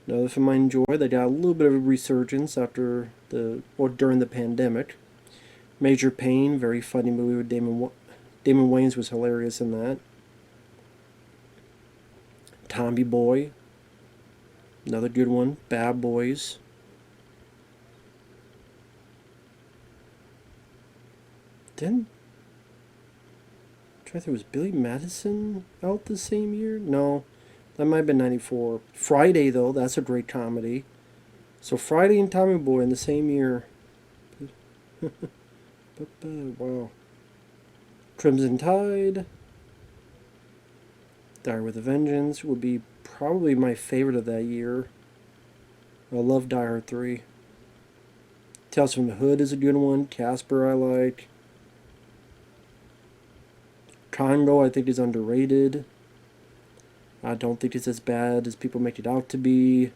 Another film I enjoyed. They got a little bit of a resurgence during the pandemic. Major Pain, very funny movie with Damon Wayans was hilarious in that. Tommy Boy, another good one. Bad Boys. Then, I think was Billy Madison out the same year? No, that might have been 94. Friday, though, that's a great comedy. So Friday and Tommy Boy in the same year. Wow. Crimson Tide. Die with a Vengeance would be probably my favorite of that year. I love Die Hard 3. Tales from the Hood is a good one. Casper I like. Congo I think is underrated. I don't think it's as bad as people make it out to be.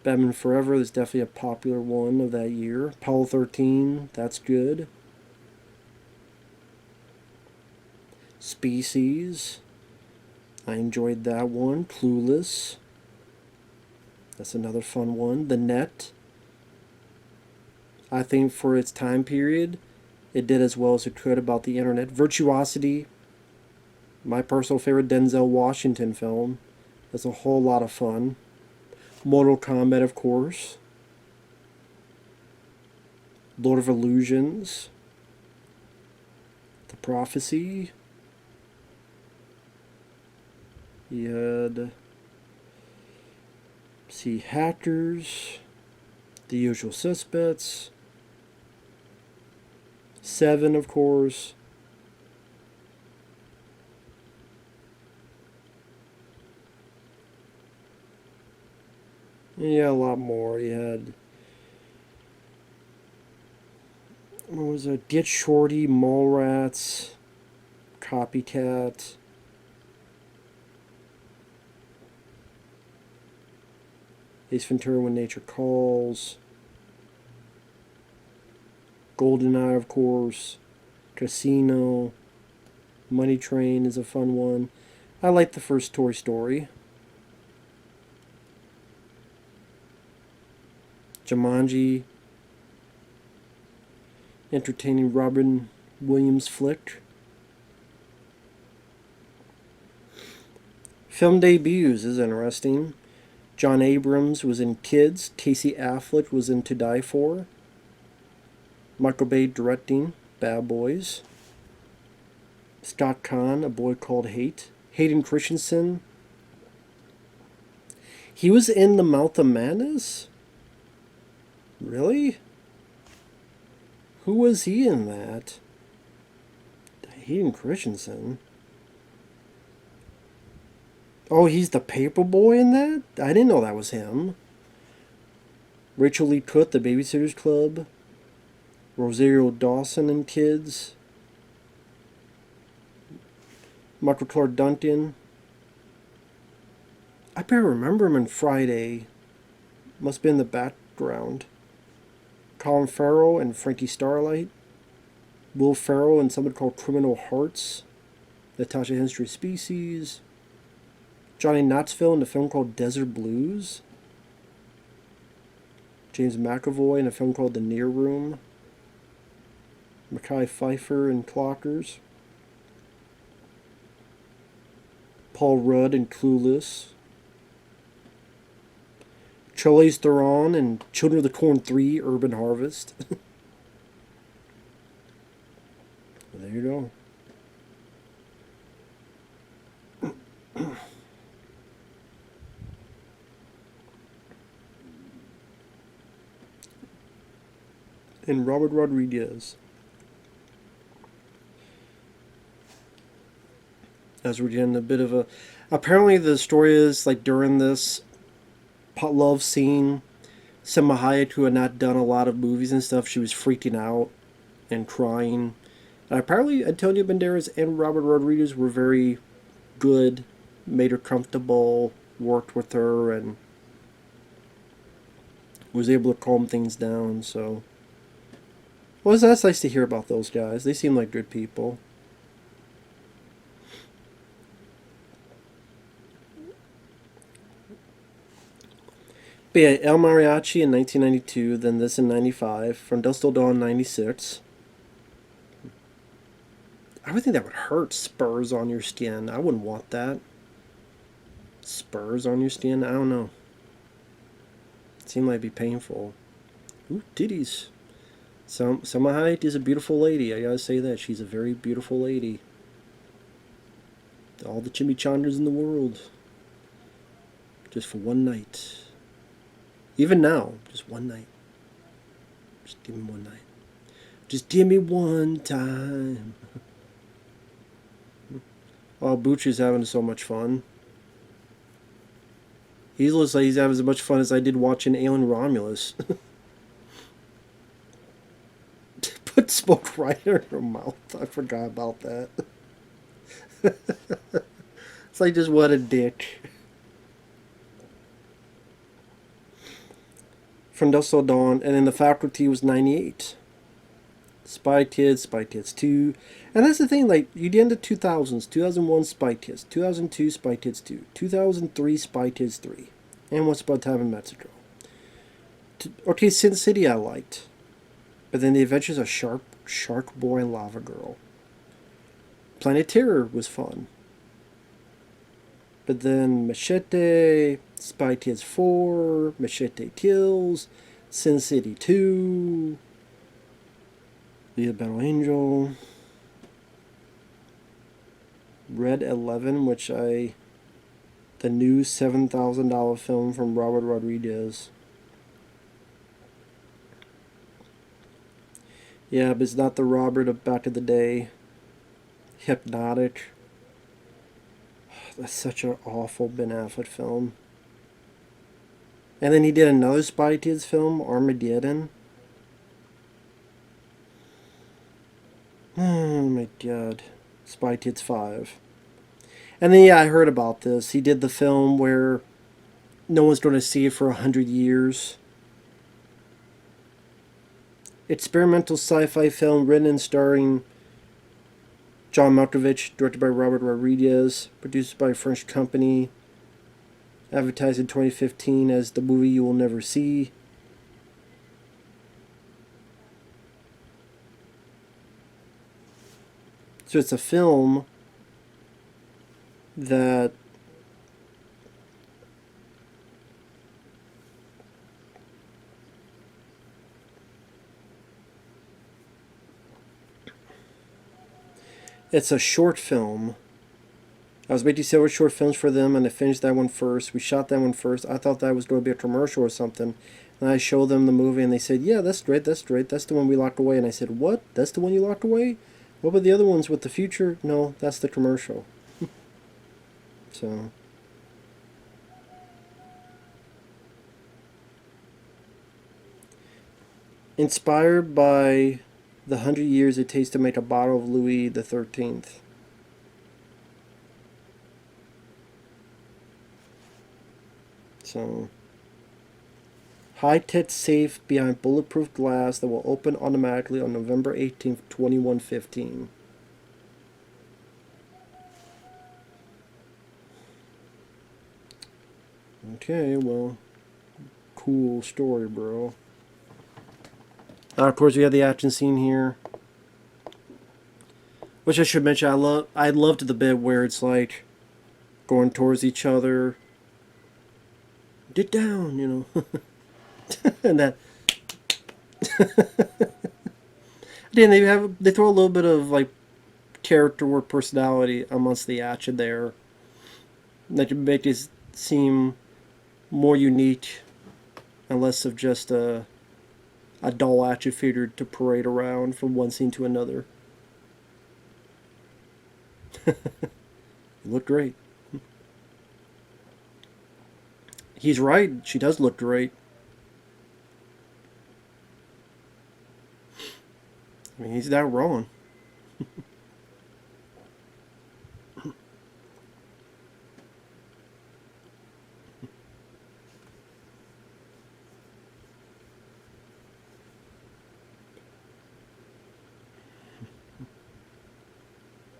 Batman Forever is definitely a popular one of that year. Apollo 13, that's good. Species, I enjoyed that one. Clueless, that's another fun one. The Net, I think for its time period, it did as well as it could about the internet. Virtuosity, my personal favorite Denzel Washington film. That's a whole lot of fun. Mortal Kombat, of course. Lord of Illusions. The Prophecy. You had, Hackers. The Usual Suspects. Seven, of course. Yeah, a lot more. You had, what was it? Get Shorty, Mallrats, Copycat. Ace Ventura, When Nature Calls. GoldenEye, of course. Casino. Money Train is a fun one. I like the first Toy Story. Jumanji. Entertaining Robin Williams flick. Film debuts is interesting. John Abrams was in Kids. Casey Affleck was in To Die For. Michael Bay directing Bad Boys. Scott Kahn, A Boy Called Hate. Hayden Christensen. He was in The Mouth of Madness? Really? Who was he in that? Hayden Christensen. Oh, he's the paper boy in that? I didn't know that was him. Rachel Lee Cook, The Babysitter's Club. Rosario Dawson in Kids. Michael Clark Duncan. I better remember him in Friday. Must be in the background. Colin Farrell and Frankie Starlight. Will Ferrell in something called Criminal Hearts. Natasha Henstridge Species. Johnny Knoxville in a film called Desert Blues. James McAvoy in a film called The Near Room. Mekhi Phifer in Clockers. Paul Rudd in Clueless. Charlize Theron in Children of the Corn 3 Urban Harvest. There you go. And Robert Rodriguez. As we're getting a bit of a... Apparently the story is, like, during this love scene, Salma Hayek, who had not done a lot of movies and stuff, she was freaking out and crying. And apparently Antonio Banderas and Robert Rodriguez were very good, made her comfortable, worked with her, and was able to calm things down, so... Well, that's nice to hear about those guys. They seem like good people. But yeah, El Mariachi in 1992, then this in 95, From Dusk Till Dawn 96. I would think that would hurt, spurs on your skin. I wouldn't want that. Spurs on your skin? I don't know. It seemed like it'd be painful. Ooh, titties. Salma Hayek is a beautiful lady. I gotta say that. She's a very beautiful lady. All the chimichangas in the world. Just for one night. Even now, just one night. Just give me one night. Just give me one time. Oh, Bucci's having so much fun. He looks like he's having as much fun as I did watching Alien Romulus. Put smoke right in her mouth. I forgot about that. It's like, just what a dick. From Dusk Till Dawn, and then The Faculty was 98. Spy Kids 2. And that's the thing, like, you get into 2000s, 2001 Spy Kids, 2002 Spy Kids 2, 2003 Spy Kids 3, and Once Upon a Time in Mexico. Okay, Sin City I liked. But then The Adventures of Shark Boy and Lava Girl. Planet Terror was fun. But then Machete, Spy Kids 4, Machete Kills, Sin City 2, The Battle Angel, Red 11, the new $7,000 film from Robert Rodriguez. Yeah, but it's not the Robert of back in the day. Hypnotic. That's such an awful Ben Affleck film. And then he did another Spy Kids film, Armageddon. Oh my god. Spy Kids 5. And then, yeah, I heard about this. He did the film where no one's going to see it for 100 years. Experimental sci-fi film written and starring John Malkovich, directed by Robert Rodriguez, produced by a French company, advertised in 2015 as the movie you will never see. So it's a film that it's a short film. I was making several short films for them, and I finished that one first. We shot that one first. I thought that was going to be a commercial or something. And I showed them the movie, and they said, yeah, that's great, that's great. That's the one we locked away. And I said, what? That's the one you locked away? What about the other ones with the future? No, that's the commercial. So... Inspired by the 100 years it takes to make a bottle of Louis the 13th. So, high-tech safe behind bulletproof glass that will open automatically on November 18th, 2115. Okay, well, cool story, bro. Of course, we have the action scene here, which I should mention. I loved the bit where it's like going towards each other. Get down, you know, and that. Then they throw a little bit of like character or personality amongst the action there, that make it seem more unique and less of just a dull action figure to parade around from one scene to another. You look great. He's right. She does look great. I mean, he's not wrong.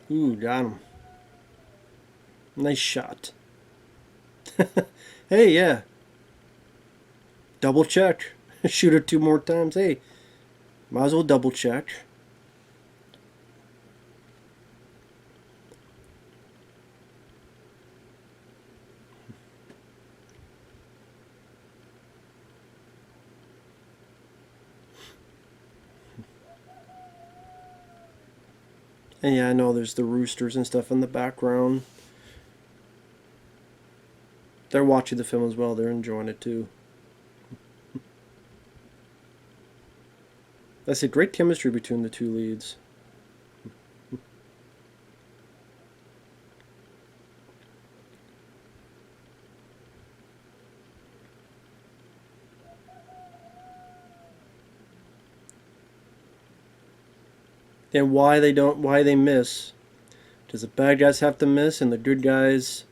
Ooh, got him. Nice shot. Hey, yeah. Double check. Shoot her 2 more times. Hey, might as well double check. And yeah, I know there's the roosters and stuff in the background. They're watching the film as well. They're enjoying it too. That's a great chemistry between the two leads. And why they miss. Does the bad guys have to miss and the good guys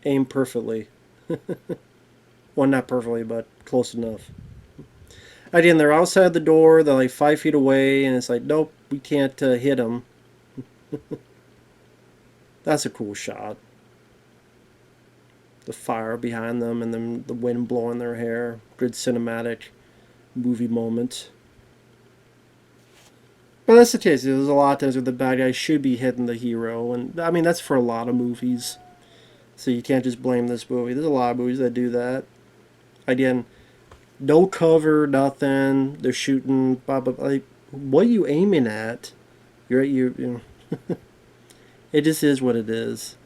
aim perfectly? Well, not perfectly, but close enough. Again, they're outside the door, they're like 5 feet away, and it's like, nope, we can't hit them. That's a cool shot. The fire behind them and then the wind blowing their hair. Good cinematic movie moment. But that's the case. There's a lot of times where the bad guy should be hitting the hero, and I mean that's for a lot of movies. So you can't just blame this movie. There's a lot of movies that do that. Again, no cover, nothing. They're shooting. Blah, blah, blah. Like, what are you aiming at? You know. It just is what it is.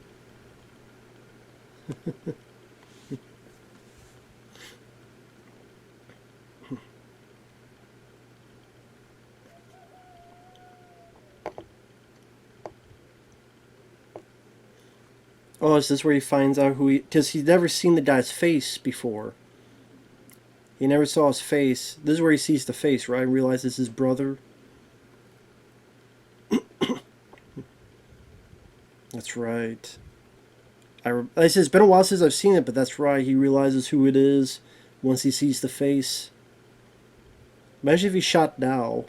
Oh, is this where he finds out who he? Because he's never seen the guy's face before. He never saw his face. This is where he sees the face, right? Realizes his brother. That's right. I said it's been a while since I've seen it, but that's right. He realizes who it is once he sees the face. Imagine if he shot now.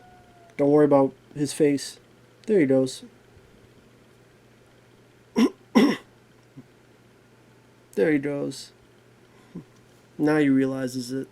Don't worry about his face. There he goes. There he goes. Now he realizes it.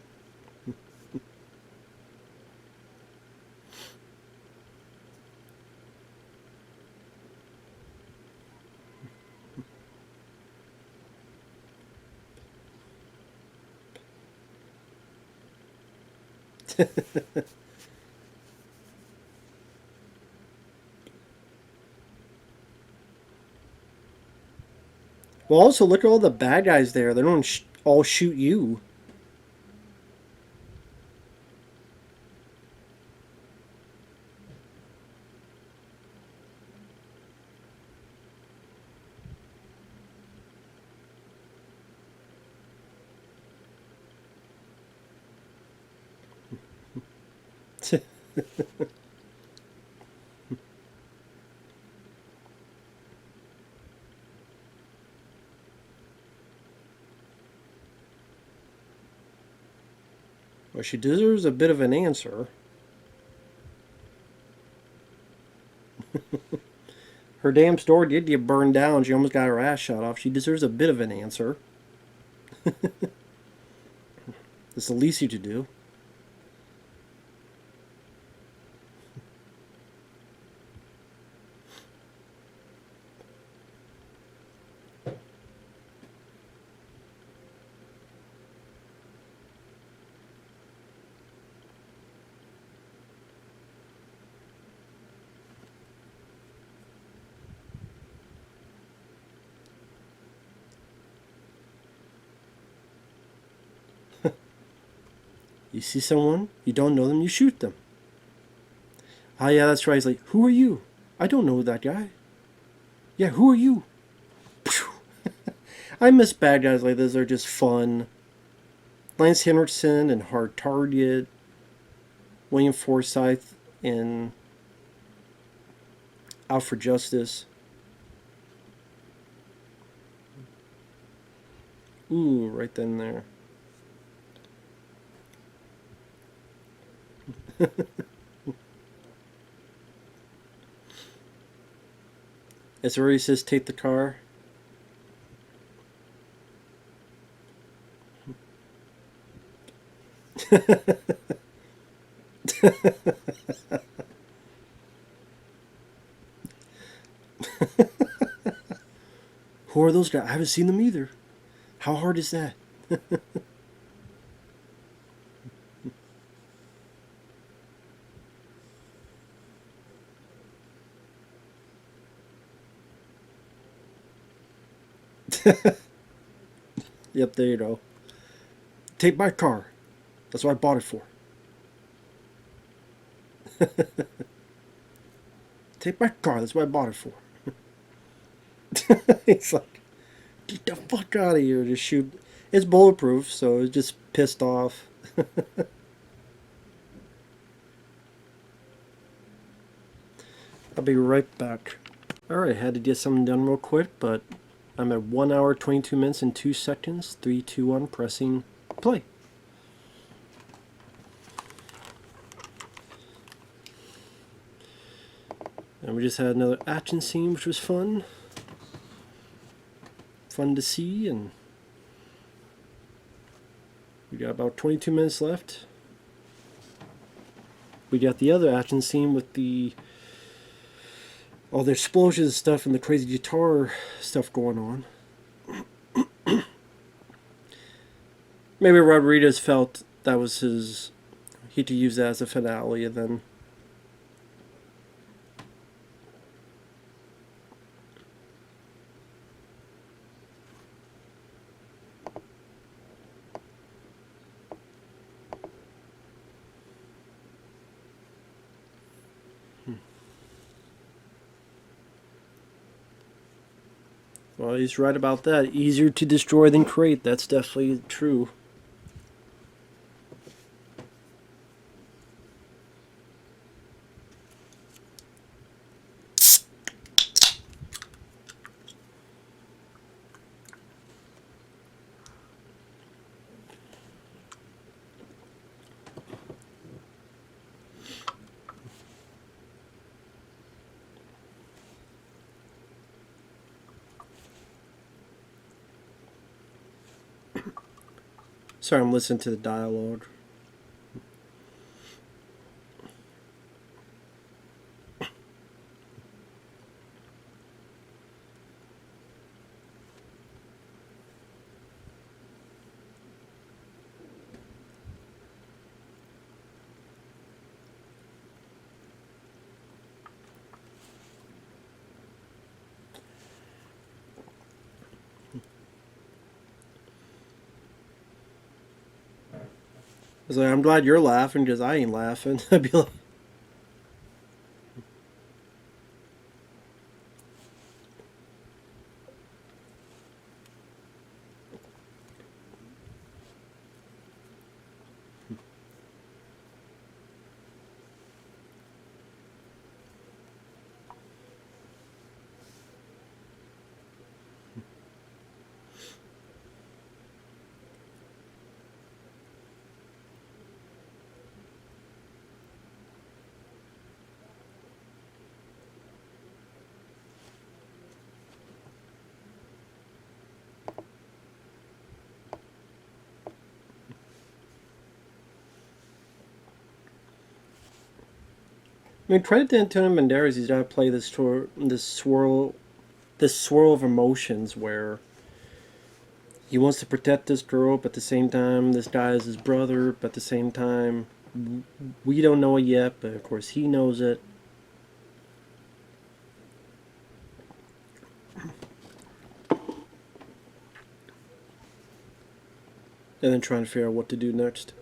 Well, also look at all the bad guys there. They don't all shoot you. Well, she deserves a bit of an answer. Her damn store did get burned down. She almost got her ass shot off. She deserves a bit of an answer. It's the least you to do. You see someone, you don't know them, you shoot them. Ah, yeah, that's right. He's like, who are you? I don't know that guy. Yeah, who are you? I miss bad guys like this. They're just fun. Lance Henriksen and Hard Target. William Forsythe in Out for Justice. Ooh, right then there. It's where he says, take the car. Who are those guys? I haven't seen them either. How hard is that? Yep, there you go. Take my car. That's what I bought it for. Take my car. That's what I bought it for. He's like, get the fuck out of here. Just shoot. It's bulletproof, so it's just pissed off. I'll be right back. Alright, had to get something done real quick, but I'm at 1 hour, 22 minutes, and 2 seconds. 3, 2, 1, pressing play. And we just had another action scene, which was fun. Fun to see, and we got about 22 minutes left. We got the other action scene with all the explosions and stuff and the crazy guitar stuff going on. Maybe Rodriguez felt that was he could use that as a finale, and then well, he's right about that. Easier to destroy than create. That's definitely true. Sorry, I'm listening to the dialogue. I was like, I'm glad you're laughing because I ain't laughing. I'd be like, I mean, credit to Antonio Banderas. He's got to play this swirl of emotions where he wants to protect this girl, but at the same time, this guy is his brother. But at the same time, we don't know it yet, but of course he knows it. And then trying to figure out what to do next.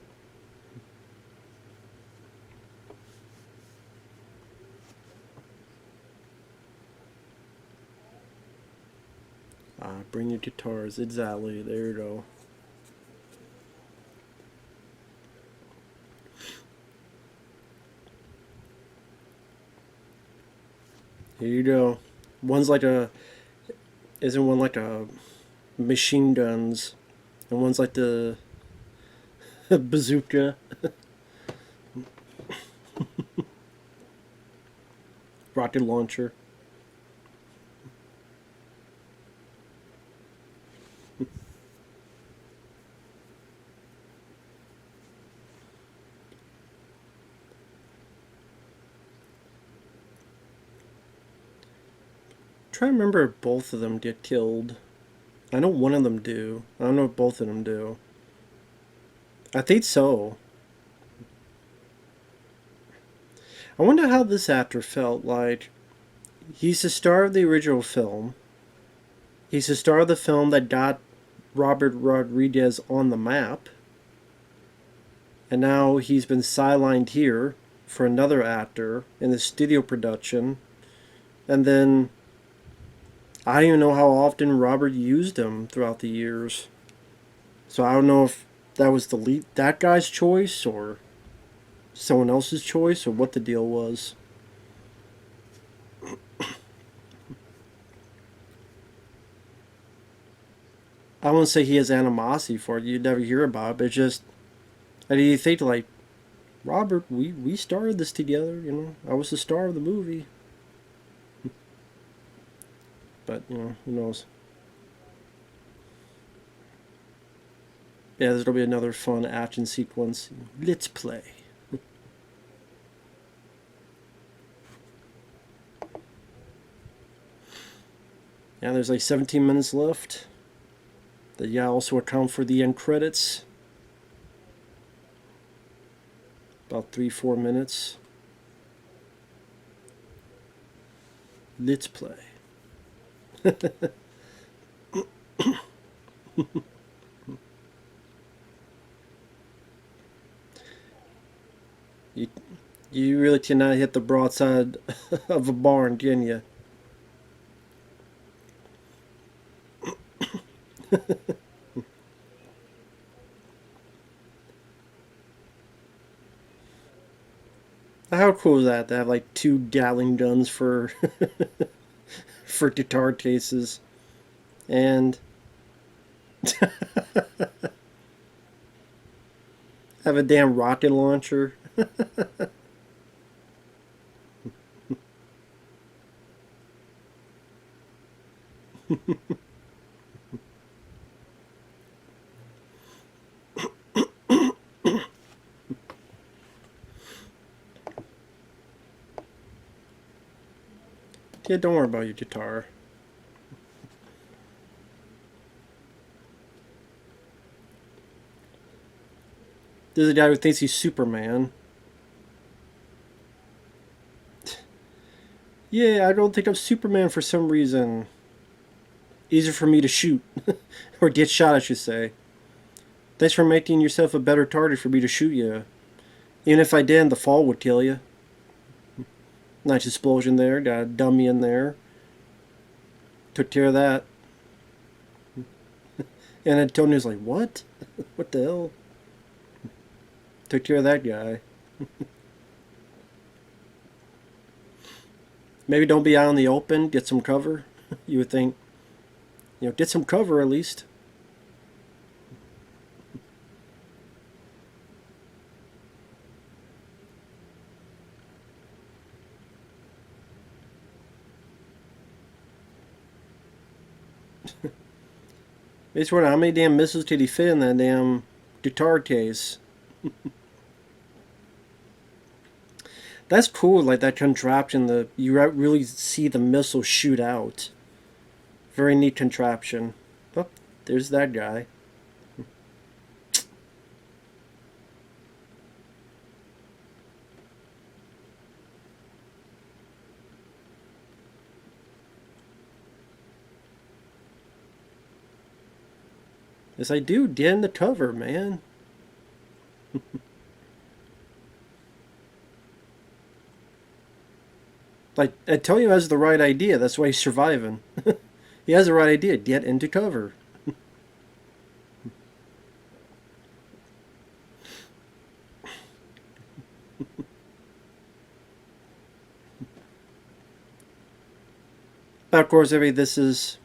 Bring your guitars. Exactly. There you go. Here you go. One's like a... Isn't one like a machine guns? And one's like the bazooka. Rocket launcher. Try to remember if both of them get killed. I know one of them do. I don't know if both of them do. I think so. I wonder how this actor felt. Like, he's the star of the original film. He's the star of the film that got Robert Rodriguez on the map. And now he's been sidelined here for another actor in the studio production. And then I don't even know how often Robert used him throughout the years. So I don't know if that was that guy's choice or someone else's choice or what the deal was. I wouldn't say he has animosity for it. You'd never hear about it. But it's just, and you think like, Robert, we started this together. You know, I was the star of the movie. But you know, who knows? Yeah, there's gonna be another fun action sequence. Let's play. Yeah, there's like 17 minutes left. That yeah also account for the end credits. About 3-4 minutes. Let's play. you, you really cannot hit the broadside of a barn, can you? How cool is that to have like 2 Gatling guns for for guitar cases and have a damn rocket launcher? Yeah, don't worry about your guitar. There's a guy who thinks he's Superman. Yeah, I don't think I'm Superman for some reason. Easier for me to shoot. Or get shot, I should say. Thanks for making yourself a better target for me to shoot you. Even if I didn't, the fall would kill you. Nice explosion there. Got a dummy in there. Took care of that. And Antonio's like, what? What the hell? Took care of that guy. Maybe don't be out in the open. Get some cover. You would think. You know, get some cover at least. It's what? How many damn missiles did he fit in that damn guitar case? That's cool. Like that contraption. Really see the missile shoot out. Very neat contraption. Oh, there's that guy. Yes, I do. Get in the cover, man. Like I tell you, he has the right idea. That's why he's surviving. He has the right idea. Get into cover. But of course, I mean, this is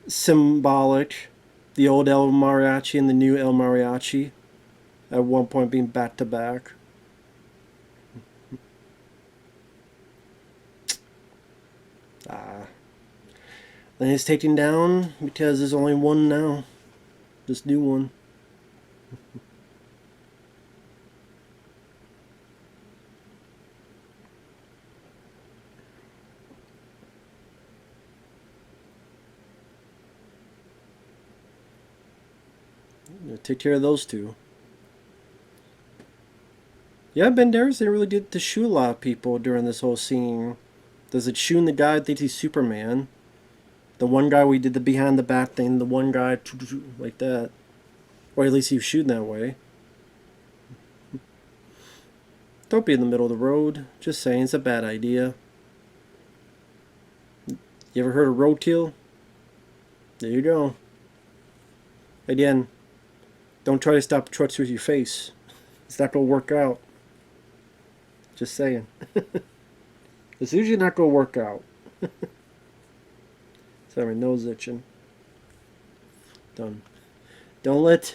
symbolic. The old El Mariachi and the new El Mariachi at one point being back to back. Ah. Then he's taken down because there's only one now. This new one. Take care of those two. Yeah, Banderas didn't really get to shoot a lot of people during this whole scene. Does it shoot the guy that thinks he's Superman? The one guy we did the behind the back thing, the one guy like that. Or at least he was shooting that way. Don't be in the middle of the road. Just saying, it's a bad idea. You ever heard of roadkill? There you go. Again, don't try to stop trucks with your face. It's not going to work out. Just saying. It's usually not going to work out. Sorry, my nose itching. Done. Don't let...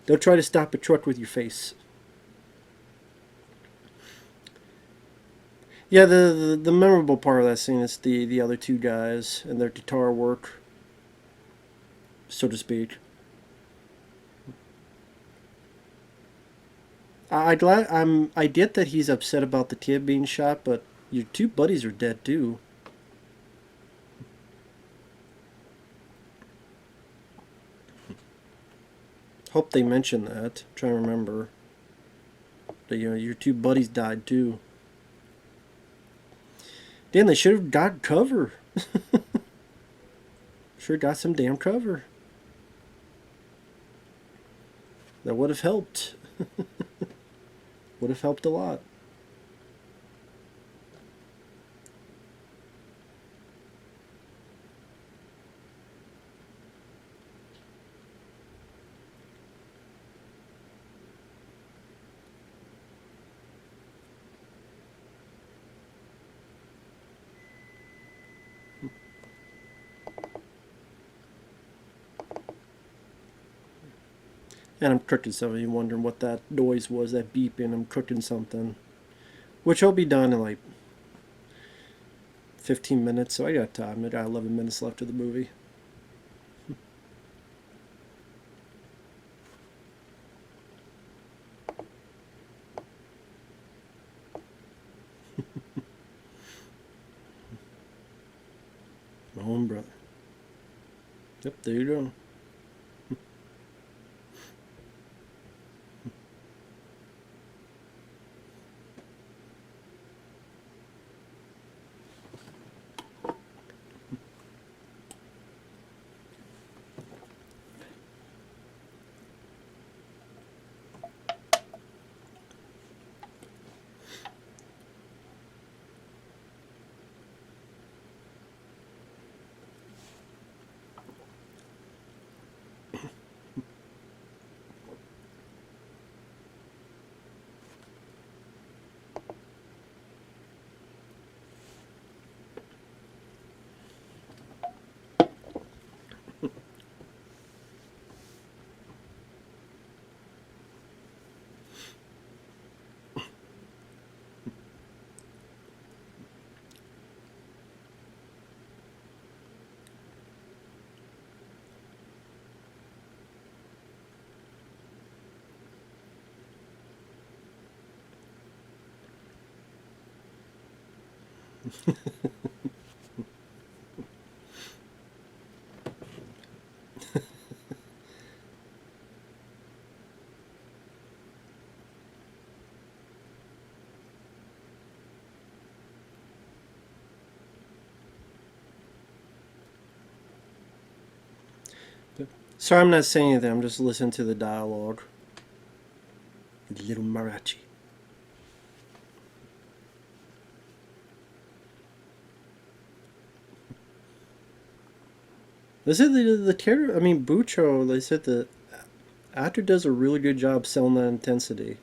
don't try to stop a truck with your face. Yeah, the memorable part of that scene is the other two guys and their guitar work, so to speak. I get that he's upset about the kid being shot, but your two buddies are dead too. Hope they mention that. I'm trying to remember. That, you know, your two buddies died too. Damn, they should have got cover. Sure got some damn cover. That would have helped. Would have helped a lot. And I'm cooking something. You're wondering what that noise was, that beeping. I'm cooking something. Which will be done in like 15 minutes, so I got time. I got 11 minutes left of the movie. My own brother. Yep, there you go. Sorry, I'm not saying anything. I'm just listening to the dialogue. Little mariachi. They said the character. I mean, Bucho. They said the actor does a really good job selling that intensity.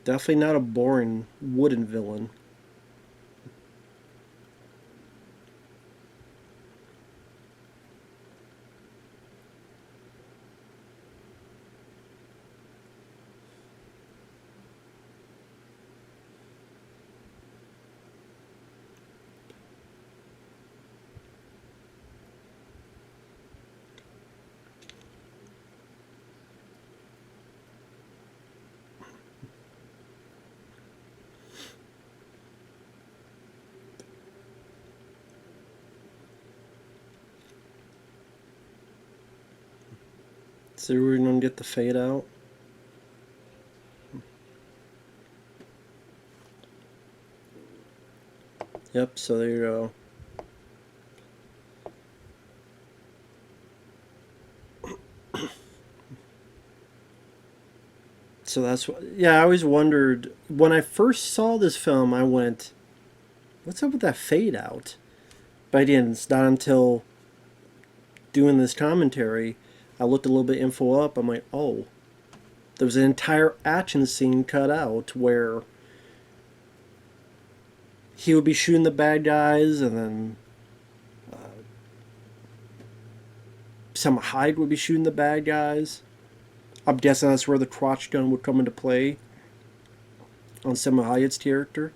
Definitely not a boring wooden villain. So we're gonna get the fade out. Yep. So there you go. So that's what. Yeah, I always wondered when I first saw this film. I went, "What's up with that fade out?" But I didn't. It's not until doing this commentary, I looked a little bit info up. I'm like, oh, there was an entire action scene cut out where he would be shooting the bad guys, and then Selma Hyde would be shooting the bad guys. I'm guessing that's where the crotch gun would come into play on Selma Hayek's character.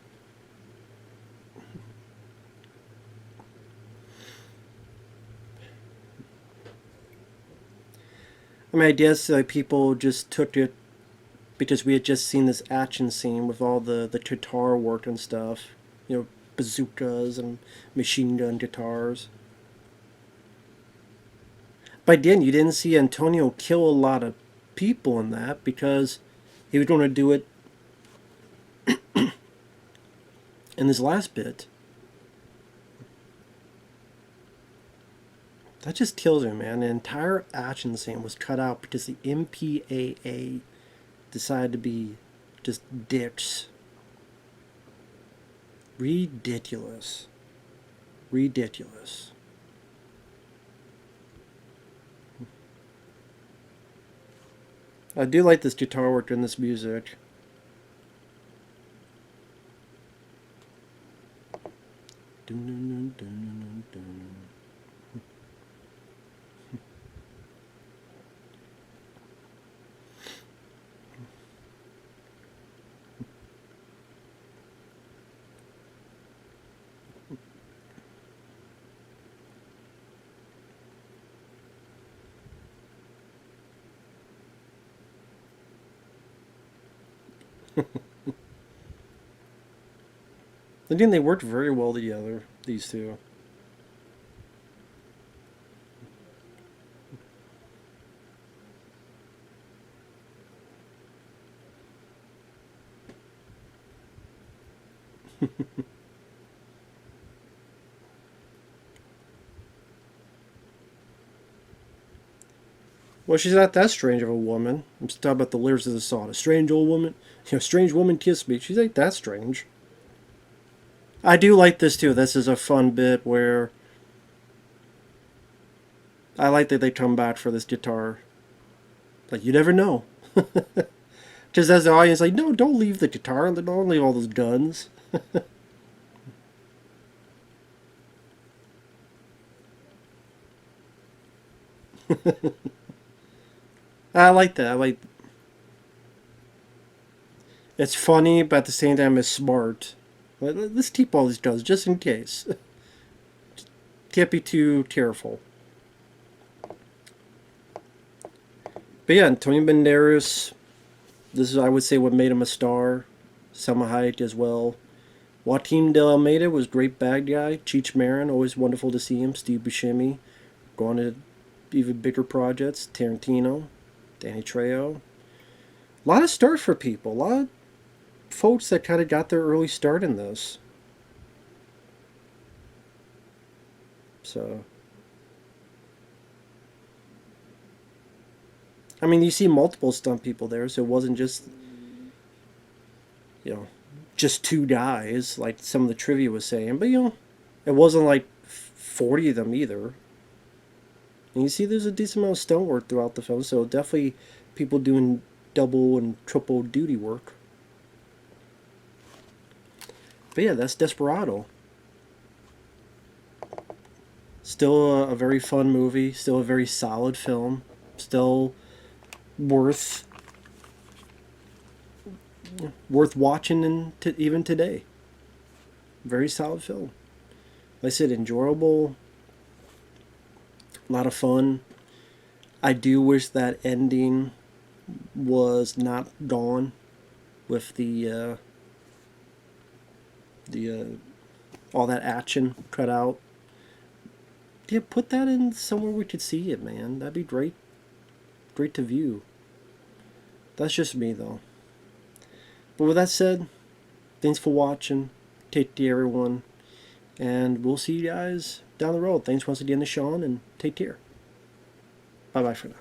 I mean, I guess people just took it because we had just seen this action scene with all the guitar work and stuff. You know, bazookas and machine gun guitars. But then you didn't see Antonio kill a lot of people in that because he was going to do it in this last bit. That just kills me, man. The entire action scene was cut out because the MPAA decided to be just dicks. Ridiculous. Ridiculous. I do like this guitar work in this music. Dun, dun, dun, dun. Again, they worked very well together, these two. Well, she's not that strange of a woman. I'm just talking about the lyrics of the song. A strange old woman, strange woman kissed me. She's ain't that strange. I do like this too. This is a fun bit where I like that they come back for this guitar. Like, you never know. Just as the audience, like, no, don't leave the guitar. Don't leave all those guns. I like that. I like. It's funny, but at the same time, it's smart. Let's keep all these guns just in case. Can't be too careful. But yeah, Antonio Banderas. This is, I would say, what made him a star. Selma Hayek as well. Joaquin de Almeida was great bad guy. Cheech Marin, always wonderful to see him. Steve Buscemi, going to even bigger projects. Tarantino, Danny Trejo. A lot of start for people. A lot of folks that kind of got their early start in this. So, I mean, you see multiple stunt people there, so it wasn't just, you know, just two guys like some of the trivia was saying, but it wasn't like 40 of them either. And you see, there's a decent amount of stunt work throughout the film, so definitely people doing double and triple duty work. But yeah, that's Desperado. Still a very fun movie. Still a very solid film. Still worth watching even today. Very solid film. Like I said, enjoyable. A lot of fun. I do wish that ending was not gone with the all that action cut out. Yeah, put that in somewhere we could see it, man. That'd be great. Great to view. That's just me, though. But with that said, thanks for watching. Take care, everyone. And we'll see you guys down the road. Thanks once again to Shawn, and take care. Bye-bye for now.